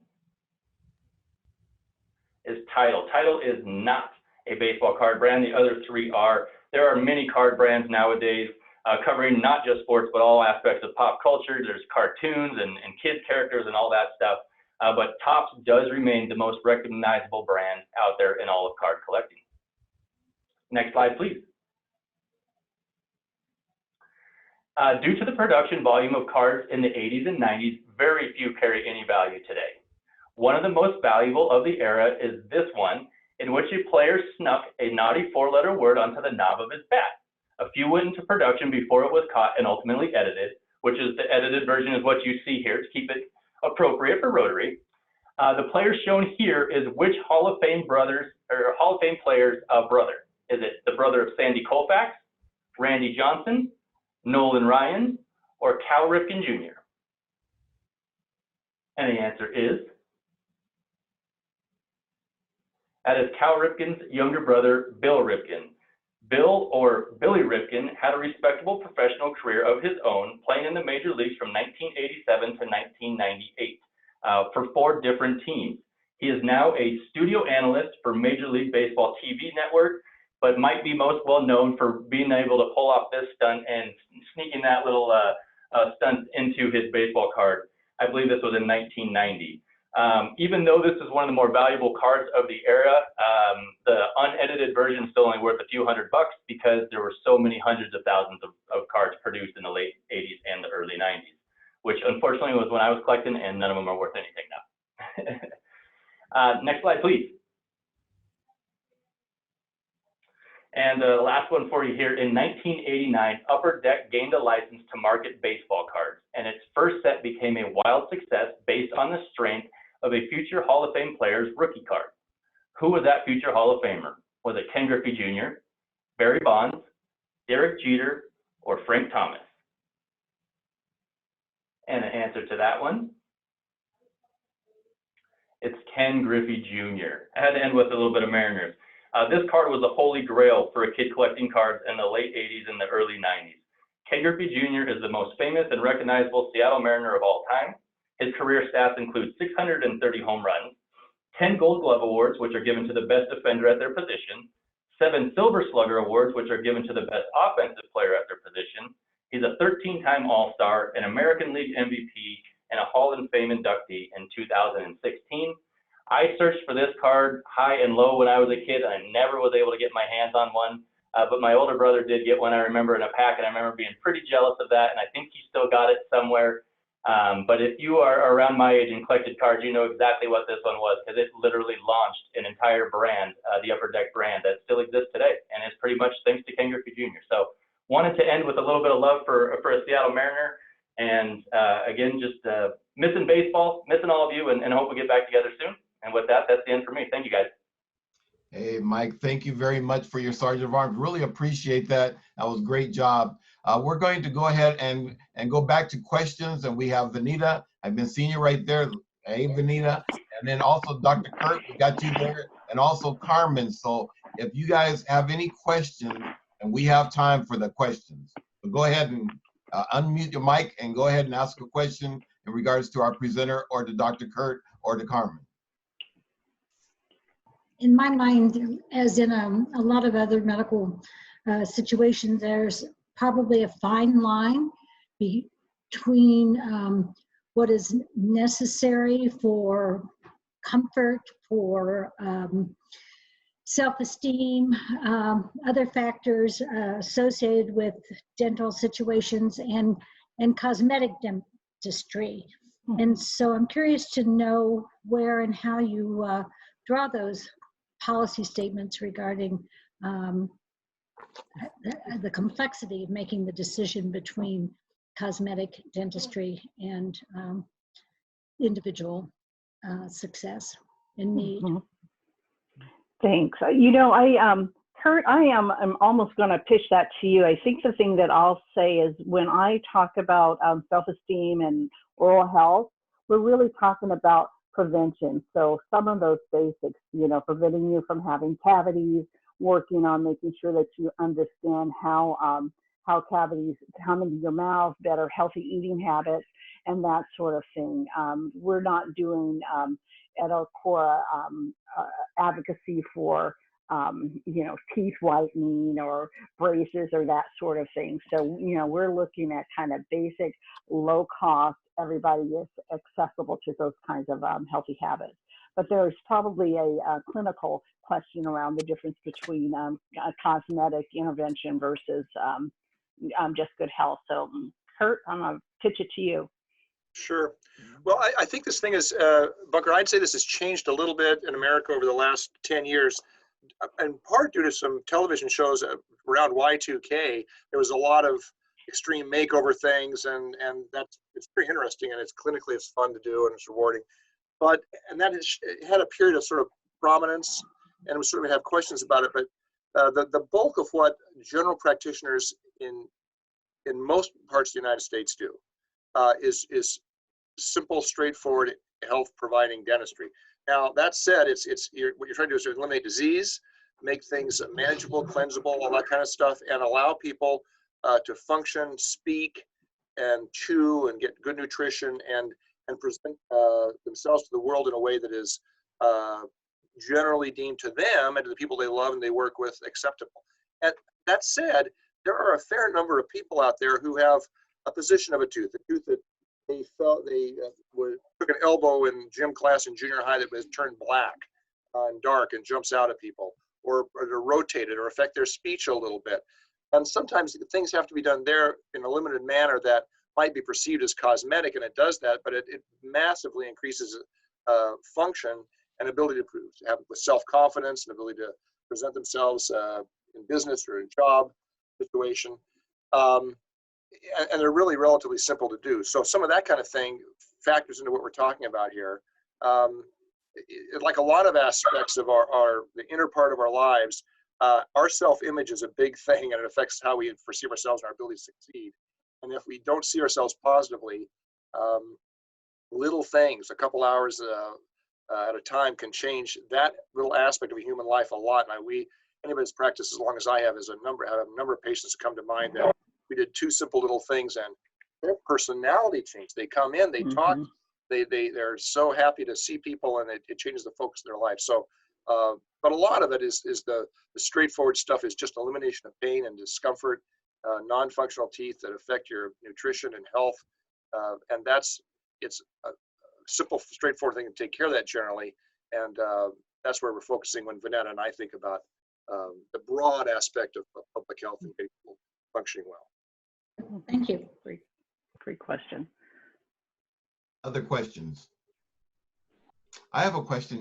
is Title. Title is not a baseball card brand. The other three are. There are many card brands nowadays covering not just sports, but all aspects of pop culture. There's cartoons and kids characters and all that stuff. But Topps does remain the most recognizable brand out there in all of card collecting. Next slide, please. Due to the production volume of cards in the 80s and 90s, very few carry any value today. One of the most valuable of the era is this one, in which a player snuck a naughty 4-letter word onto the knob of his bat. A few went into production before it was caught and ultimately edited, which is the edited version is what you see here to keep it appropriate for Rotary. The player shown here is which Hall of Fame brothers or Hall of Fame player's brother. Is it the brother of Sandy Koufax, Randy Johnson, Nolan Ryan, or Cal Ripken Jr.? And the answer is that is Cal Ripken's younger brother, Bill Ripken. Bill, or Billy Ripken, had a respectable professional career of his own, playing in the major leagues from 1987 to 1998 for 4 different teams. He is now a studio analyst for Major League Baseball TV network, but might be most well known for being able to pull off this stunt and sneaking that little stunt into his baseball card. I believe this was in 1990. Even though this is one of the more valuable cards of the era, the unedited version is still only worth a few $100 because there were so many hundreds of thousands of cards produced in the late 80s and the early 90s, which unfortunately was when I was collecting, and none of them are worth anything now. Next slide, please. And the last one for you here. In 1989, Upper Deck gained a license to market baseball cards, and its first set became a wild success based on the strength of a future Hall of Fame player's rookie card. Who was that future Hall of Famer? Was it Ken Griffey Jr., Barry Bonds, Derek Jeter, or Frank Thomas? And the answer to that one, it's Ken Griffey Jr. I had to end with a little bit of Mariners. This card was a holy grail for a kid collecting cards in the late 80s and the early 90s. Ken Griffey Jr. is the most famous and recognizable Seattle Mariner of all time. His career stats include 630 home runs, 10 Gold Glove Awards, which are given to the best defender at their position, 7 Silver Slugger Awards, which are given to the best offensive player at their position. He's a 13-time All-Star, an American League MVP, and a Hall of Fame inductee in 2016. I searched for this card high and low when I was a kid, and I never was able to get my hands on one. But my older brother did get one, I remember, in a pack, and I remember being pretty jealous of that, and I think he still got it somewhere. But if you are around my age and collected cards, you know exactly what this one was, because it literally launched an entire brand, the Upper Deck brand, that still exists today, and it's pretty much thanks to Ken Griffey Jr. So wanted to end with a little bit of love for a Seattle Mariner, and again, just missing baseball, missing all of you, and hope we get back together soon. And with that, that's the end for me. Thank you, guys. Hey, Mike, thank you very much for your Sergeant of Arms. Really appreciate that. That was a great job. We're going to go ahead and go back to questions. And we have Vanetta. I've been seeing you right there. Hey, Vanetta. And then also Dr. Kurt, we got you there. And also Carmen. So if you guys have any questions, and we have time for the questions, so go ahead and unmute your mic and go ahead and ask a question in regards to our presenter or to Dr. Kurt or to Carmen. In my mind, as in a lot of other medical situations, there's probably a fine line between what is necessary for comfort, for self-esteem, other factors associated with dental situations, and cosmetic dentistry. And so I'm curious to know where and how you draw those policy statements regarding the complexity of making the decision between cosmetic dentistry and individual success and need. Thanks. Kurt, I'm almost going to pitch that to you. I think the thing that I'll say is when I talk about self-esteem and oral health, we're really talking about prevention. So some of those basics, preventing you from having cavities, working on making sure that you understand how cavities come into your mouth, better healthy eating habits, and that sort of thing. We're not doing at Arcora advocacy for teeth whitening or braces or that sort of thing. So we're looking at kind of basic, low cost, everybody is accessible to those kinds of healthy habits. But there's probably a clinical question around the difference between cosmetic intervention versus just good health. So Kurt, I'm gonna pitch it to you. Sure. Well, I think this thing is, Bunker, I'd say this has changed a little bit in America over the last 10 years, in part due to some television shows around Y2K. There was a lot of extreme makeover things, and it's pretty interesting, and it's clinically it's fun to do and it's rewarding. And that has had a period of sort of prominence, and we certainly have questions about it. But the bulk of what general practitioners in most parts of the United States do is simple, straightforward health providing dentistry. Now that said, what you're trying to do is eliminate disease, make things manageable, cleansable, all that kind of stuff, and allow people to function, speak, and chew, and get good nutrition, and present themselves to the world in a way that is generally deemed to them and to the people they love and they work with acceptable. And that said, there are a fair number of people out there who have a position of a tooth that they felt took an elbow in gym class in junior high that was turned black and dark and jumps out at people, or they're rotated or affect their speech a little bit. And sometimes things have to be done there in a limited manner that might be perceived as cosmetic, and it does that, but it massively increases function and ability to have with self-confidence and ability to present themselves in business or in job situation. And they're really relatively simple to do. So some of that kind of thing factors into what we're talking about here. Like a lot of aspects of the inner part of our lives, our self-image is a big thing, and it affects how we perceive ourselves and our ability to succeed. And if we don't see ourselves positively, little things, a couple hours at a time, can change that little aspect of a human life a lot. And anybody who's practiced as long as I have, I have a number of patients who come to mind that we did two simple little things, and their personality changed. They come in, they talk, they're so happy to see people, and it changes the focus of their life. So, but a lot of it is the straightforward stuff is just elimination of pain and discomfort, non-functional teeth that affect your nutrition and health, and it's a simple, straightforward thing to take care of that generally, and that's where we're focusing when Vanetta and I think about the broad aspect of public health and people functioning well. Thank you. Great question. Other questions? I have a question.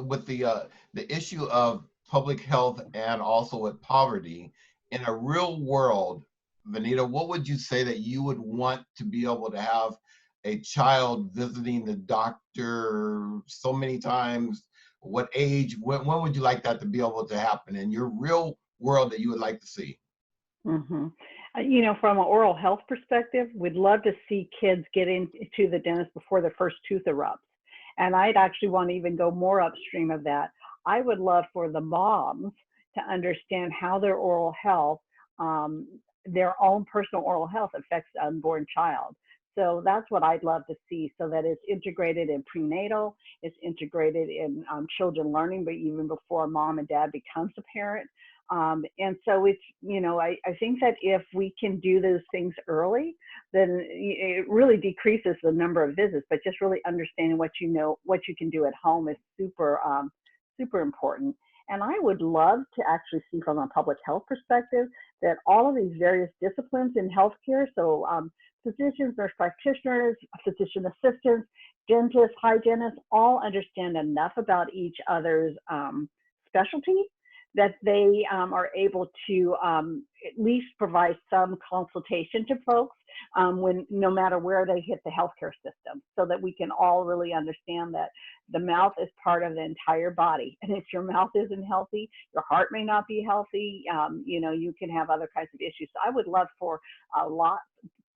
With the issue of public health and also with poverty, in a real world, Vanetta, what would you say that you would want to be able to have a child visiting the doctor so many times? What age? When would you like that to be able to happen in your real world that you would like to see? From an oral health perspective, we'd love to see kids get into the dentist before their first tooth erupts. And I'd actually want to even go more upstream of that. I would love for the moms to understand how their oral health, their own personal oral health affects the unborn child. So that's what I'd love to see, so that it's integrated in prenatal, it's integrated in children learning, but even before mom and dad becomes a parent. And so it's, I think that if we can do those things early, then it really decreases the number of visits, but just really understanding what you can do at home is super, super important. And I would love to actually see from a public health perspective that all of these various disciplines in healthcare, so physicians, nurse practitioners, physician assistants, dentists, hygienists, all understand enough about each other's specialty that they are able to at least provide some consultation to folks no matter where they hit the healthcare system, so that we can all really understand that the mouth is part of the entire body. And if your mouth isn't healthy, your heart may not be healthy, you can have other kinds of issues. So I would love for a lot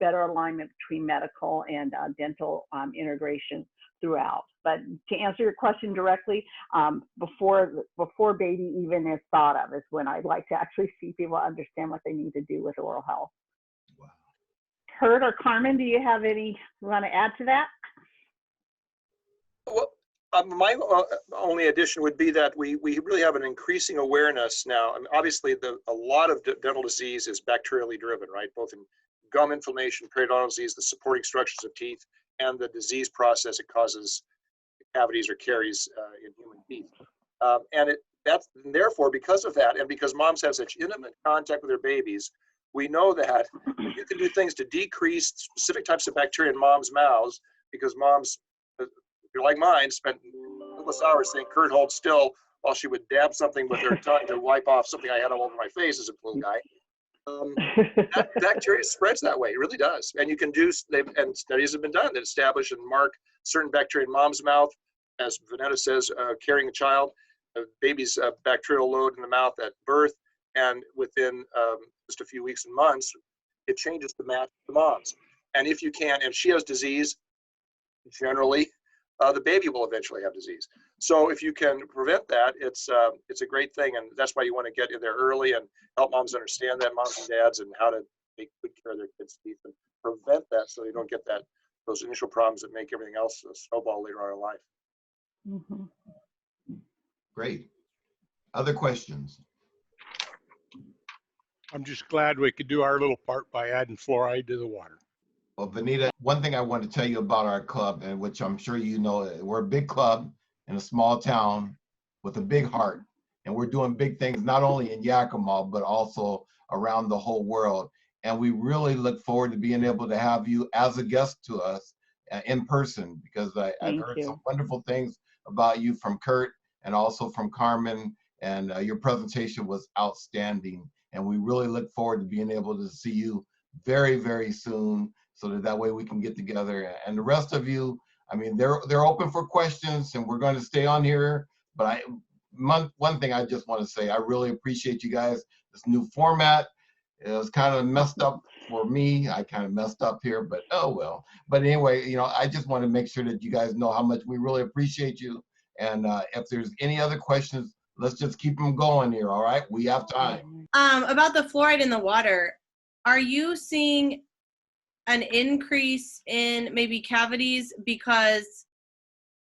better alignment between medical and dental integration throughout. But to answer your question directly, before baby even is thought of is when I'd like to actually see people understand what they need to do with oral health. Wow. Kurt or Carmen, do you have any want to add to that? Well, my only addition would be that we really have an increasing awareness now. I mean, obviously, a lot of dental disease is bacterially driven, right? Both in gum inflammation, periodontal disease, the supporting structures of teeth, and the disease process it causes cavities or caries in human teeth. Therefore, because of that, and because moms have such intimate contact with their babies, we know that you can do things to decrease specific types of bacteria in moms' mouths, because moms, if you're like mine, spent countless hours saying, "Kurt, hold still," while she would dab something with her tongue to wipe off something I had all over my face as a little guy. That bacteria spreads that way. It really does. And you can do, and studies have been done that establish and mark certain bacteria in mom's mouth, as Vanetta says, carrying a child, a baby's bacterial load in the mouth at birth, and within just a few weeks and months, it changes to match the mom's. And if she has disease, generally, the baby will eventually have disease. So if you can prevent that, it's a great thing, and that's why you want to get in there early and help moms understand that, moms and dads, and how to take good care of their kids' teeth and prevent that, so they don't get those initial problems that make everything else a snowball later on in life. Mm-hmm. Great. Other questions? I'm just glad we could do our little part by adding fluoride to the water. Well, Vanetta, one thing I want to tell you about our club, and which I'm sure you know, we're a big club in a small town with a big heart. And we're doing big things, not only in Yakima, but also around the whole world. And we really look forward to being able to have you as a guest to us in person, because I've heard some wonderful things about you from Kurt and also from Carmen, and your presentation was outstanding. And we really look forward to being able to see you very, very soon, so that way we can get together. And the rest of you, I mean, they're open for questions, and we're going to stay on here. But one thing I just want to say, I really appreciate you guys. This new format, it was kind of messed up for me. I kind of messed up here, but oh well. But anyway, I just want to make sure that you guys know how much we really appreciate you. And if there's any other questions, let's just keep them going here, all right? We have time. About the fluoride in the water, are you seeing an increase in maybe cavities? Because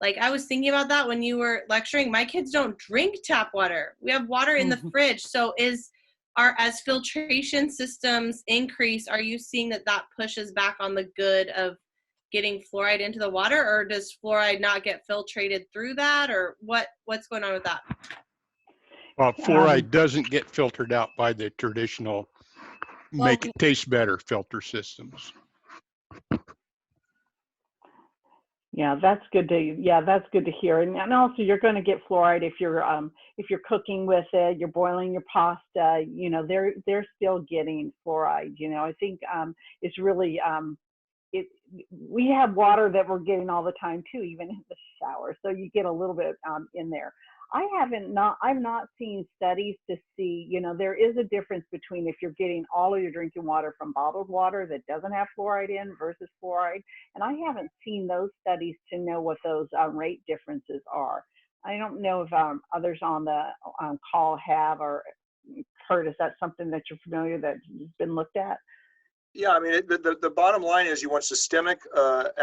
I was thinking about that when you were lecturing. My kids don't drink tap water. We have water in the fridge. So as filtration systems increase, are you seeing that pushes back on the good of getting fluoride into the water, or does fluoride not get filtrated through that, or what's going on with that? Well, fluoride doesn't get filtered out by the traditional make it taste better filter systems. Yeah, that's good to hear. And also, you're going to get fluoride if you're cooking with it, you're boiling your pasta. They're still getting fluoride. I think it's really we have water that we're getting all the time too, even in the shower. So you get a little bit in there. I've not seen studies to see, there is a difference between if you're getting all of your drinking water from bottled water that doesn't have fluoride in versus fluoride. And I haven't seen those studies to know what those rate differences are. I don't know if others on the call have or heard. Is that something that you're familiar that's been looked at? Yeah, I mean, the bottom line is you want systemic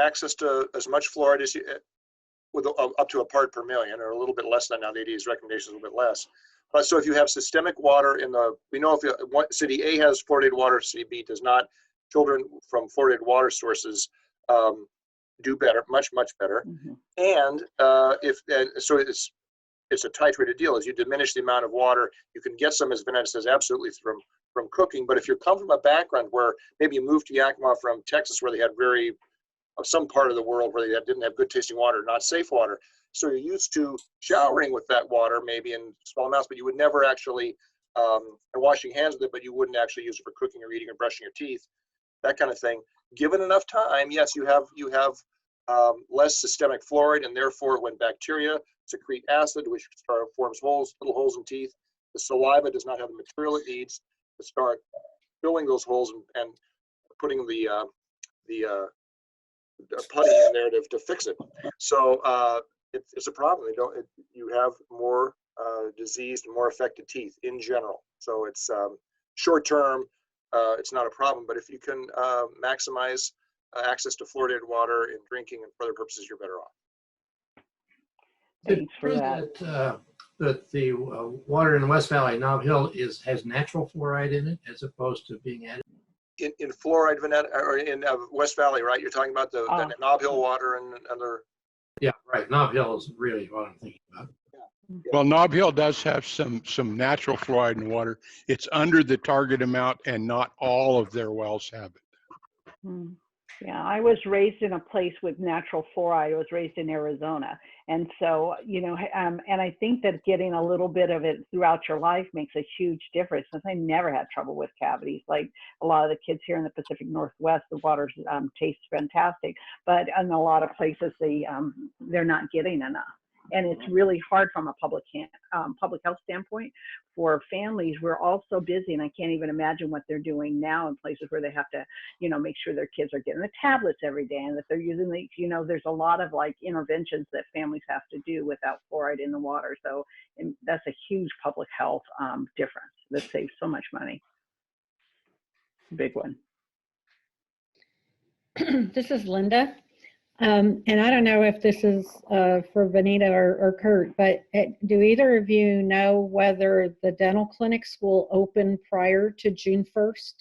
access to as much fluoride as you, with up to a part per million, or a little bit less than now. The ADA's recommendation is a little bit less. So if you have systemic water in the, we know if city A has fluoridated water, city B does not. Children from fluoridated water sources do better, much better. And so it's a titrated deal. As you diminish the amount of water, you can get some, as Vanetta says, absolutely from cooking. But if you come from a background where maybe you moved to Yakima from Texas, where they had some part of the world where they didn't have good tasting water, not safe water, so you're used to showering with that water, maybe in small amounts, but you would never actually, and washing hands with it, but you wouldn't actually use it for cooking or eating or brushing your teeth, that kind of thing. Given enough time, yes, you have less systemic fluoride, and therefore when bacteria secrete acid, which forms little holes in teeth, the saliva does not have the material it needs to start filling those holes and putting the putty in there to fix it. So it's a problem. You have more diseased and more affected teeth in general. So it's short term, it's not a problem, but if you can maximize access to fluoridated water in drinking and for other purposes, you're better off. Thanks for that. That the water in the West Valley, Nob Hill, has natural fluoride in it as opposed to being added. In fluoride, Vanetta, or in West Valley, right? You're talking about the Nob Hill water and other. Yeah, right. Nob Hill is really what I'm thinking about. Well, Nob Hill does have some natural fluoride in water. It's under the target amount, and not all of their wells have it. Yeah, I was raised in a place with natural fluoride. I was raised in Arizona. And so, and I think that getting a little bit of it throughout your life makes a huge difference. Since I never had trouble with cavities, like a lot of the kids here in the Pacific Northwest, the water tastes fantastic, but in a lot of places they're not getting enough. And it's really hard from a public health standpoint for families. We're all so busy, and I can't even imagine what they're doing now in places where they have to, make sure their kids are getting the tablets every day, and that they're using there's a lot of interventions that families have to do without fluoride in the water. So that's a huge public health difference that saves so much money. Big one. This is Linda. And I don't know if this is for Vanetta or Kurt, but do either of you know whether the dental clinics will open prior to June 1st?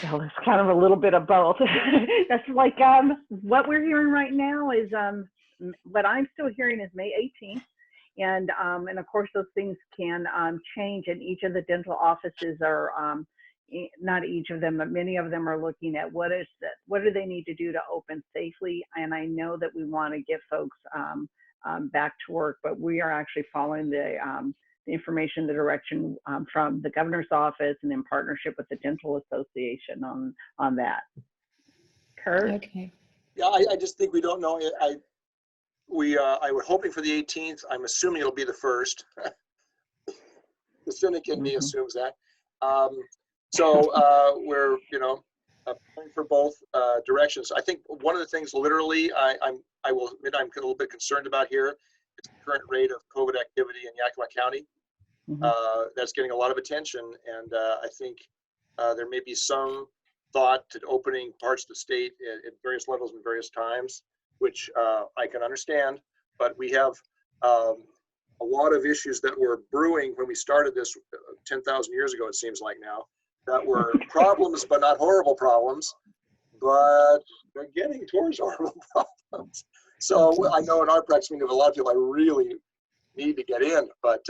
Well, it's kind of a little bit of both. That's what we're hearing right now is, what I'm still hearing is May 18th. And of course, those things can change, and each of the dental offices are, not each of them, but many of them are looking at what do they need to do to open safely. And I know that we want to get folks back to work, but we are actually following the information, the direction from the governor's office, and in partnership with the Dental Association on that. Kurt? Okay. Yeah, I just think we don't know. I was hoping for the 18th. I'm assuming it'll be the 1st. The cynic in me assumes that. So we're, going for both directions. I think one of the things, literally, I will admit I'm a little bit concerned about here is the current rate of COVID activity in Yakima County. That's getting a lot of attention, and I think there may be some thought to opening parts of the state at various levels and various times, which I can understand. But we have a lot of issues that were brewing when we started this 10,000 years ago, it seems like now, that were problems, but not horrible problems, but they're getting towards horrible problems. So I know in our practice, we have a lot of people I really need to get in, but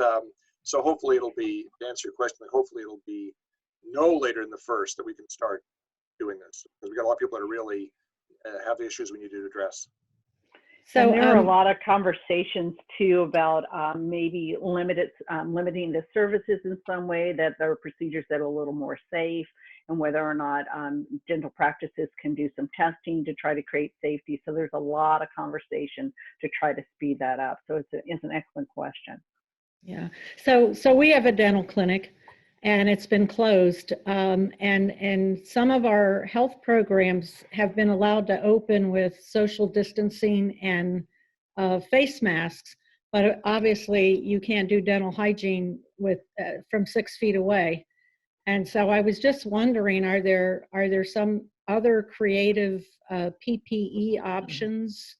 so hopefully it'll be, to answer your question, hopefully it'll be no later than the 1st that we can start doing this, because we got a lot of people that are really have issues we need to address. So and there are a lot of conversations too about maybe limiting the services in some way, that there are procedures that are a little more safe, and whether or not dental practices can do some testing to try to create safety. So there's a lot of conversation to try to speed that up. So it's an excellent question. Yeah. So we have a dental clinic, and it's been closed. And some of our health programs have been allowed to open with social distancing and face masks, but obviously you can't do dental hygiene with from 6 feet away. And so I was just wondering, are there some other creative PPE options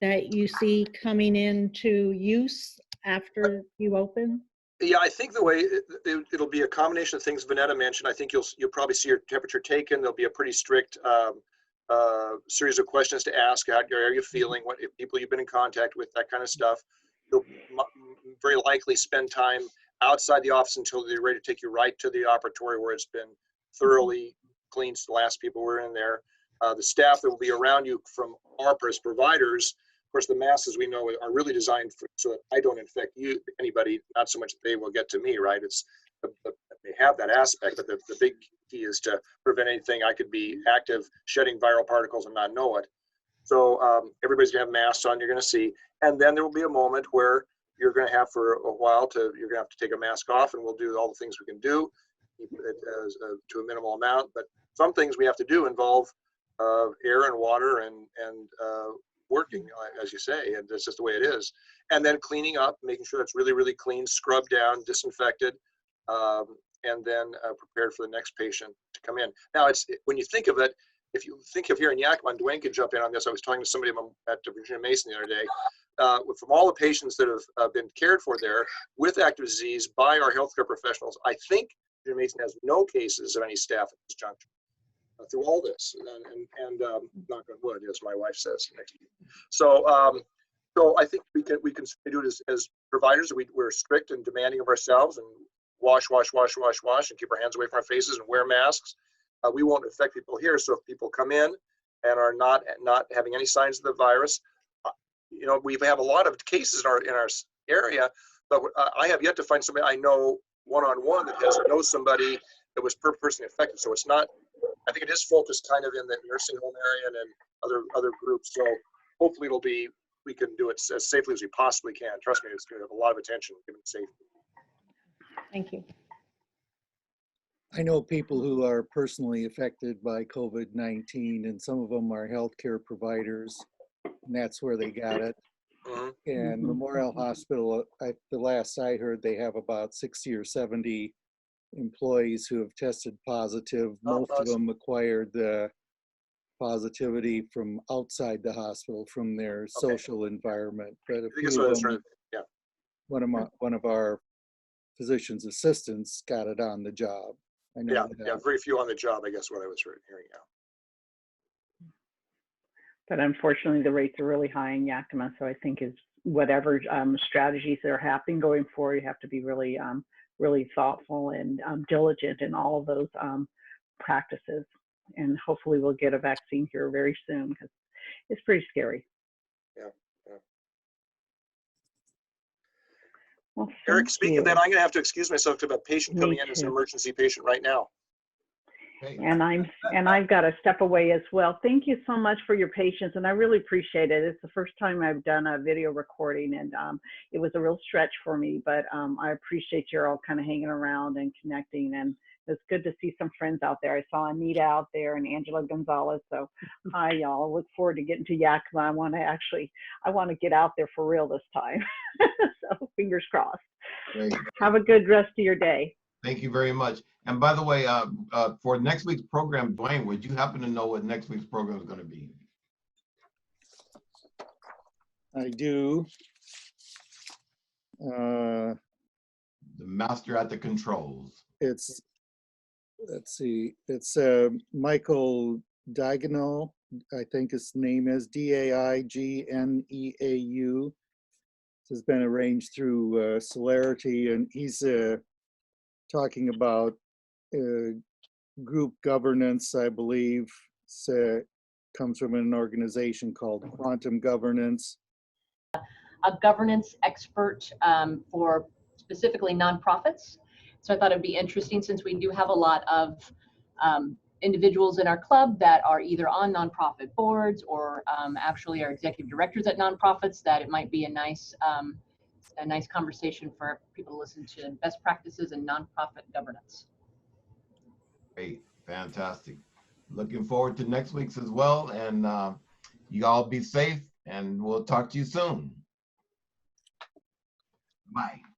that you see coming into use after you open? Yeah, I think the way it'll be a combination of things Vanetta mentioned. I think you'll probably see your temperature taken. There'll be a pretty strict series of questions to ask. How are you feeling? What people you've been in contact with? That kind of stuff. You'll very likely spend time outside the office until they're ready to take you right to the operatory where it's been thoroughly cleaned. The last people were in there. The staff that will be around you from our providers. Of course, the masks, as we know, are really designed so that I don't infect anybody, not so much that they will get to me, right? It's they have that aspect, but the big key is to prevent anything I could be active shedding viral particles and not know it. So everybody's gonna have masks on, you're gonna see, and then there will be a moment where you're gonna have for a while you're gonna have to take a mask off, and we'll do all the things we can do, keep it to a minimal amount. But some things we have to do involve air and water and working, as you say, and that's just the way it is. And then cleaning up, making sure that's really, really clean, scrubbed down, disinfected, and then prepared for the next patient to come in. Now, when you think of it, if you think of here in Yakima, and Dwayne could jump in on this. I was talking to somebody at Virginia Mason the other day. From all the patients that have been cared for there with active disease by our healthcare professionals, I think Virginia Mason has no cases of any staff at this juncture. Through all this, and knock on wood, as my wife says. So I think we can do it as providers. We're strict and demanding of ourselves, and wash, and keep our hands away from our faces and wear masks. We won't infect people here. So if people come in and are not having any signs of the virus, we have a lot of cases in our area, but I have yet to find somebody I know one-on-one that knows somebody that was personally affected. So it's not. I think it is focused kind of in the nursing home area and other groups. So hopefully we can do it as safely as we possibly can. Trust me, it's going to have a lot of attention given safety. Thank you. I know people who are personally affected by COVID-19, and some of them are healthcare providers, and that's where they got it. And Memorial Hospital, the last I heard, they have about 60 or 70 employees who have tested positive. Most of them acquired the positivity from outside the hospital, from their social environment. But a few of them, one of our physician's assistants got it on the job. I know very few on the job, I guess, what I was hearing now. But unfortunately, the rates are really high in Yakima. So I think whatever strategies that are happening going forward, you have to be really really thoughtful and diligent in all of those practices. And hopefully we'll get a vaccine here very soon, because it's pretty scary. Yeah. Well, Eric, speaking of that, I'm going to have to excuse myself to a patient coming in as an emergency patient right now. And I've got to step away as well. Thank you so much for your patience, and I really appreciate it. It's the first time I've done a video recording, and it was a real stretch for me, but I appreciate you all kind of hanging around and connecting, and it's good to see some friends out there. I saw Anita out there and Angela Gonzalez. So hi, y'all. I look forward to getting to Yakima. I want to get out there for real this time. So fingers crossed. Great. Have a good rest of your day. Thank you very much. And by the way, for next week's program, Dwayne, would you happen to know what next week's program is going to be? I do. The master at the controls. Let's see, it's Michael Diagonal, I think his name is D-A-I-G-N-E-A-U. This has been arranged through Celerity, and he's talking about group governance, I believe. Comes from an organization called Quantum Governance. A governance expert for specifically nonprofits. So I thought it'd be interesting, since we do have a lot of individuals in our club that are either on nonprofit boards or actually are executive directors at nonprofits, that it might be a nice conversation for people to listen to best practices in nonprofit governance. Great, fantastic. Looking forward to next week's as well. And you all be safe, and we'll talk to you soon. Bye.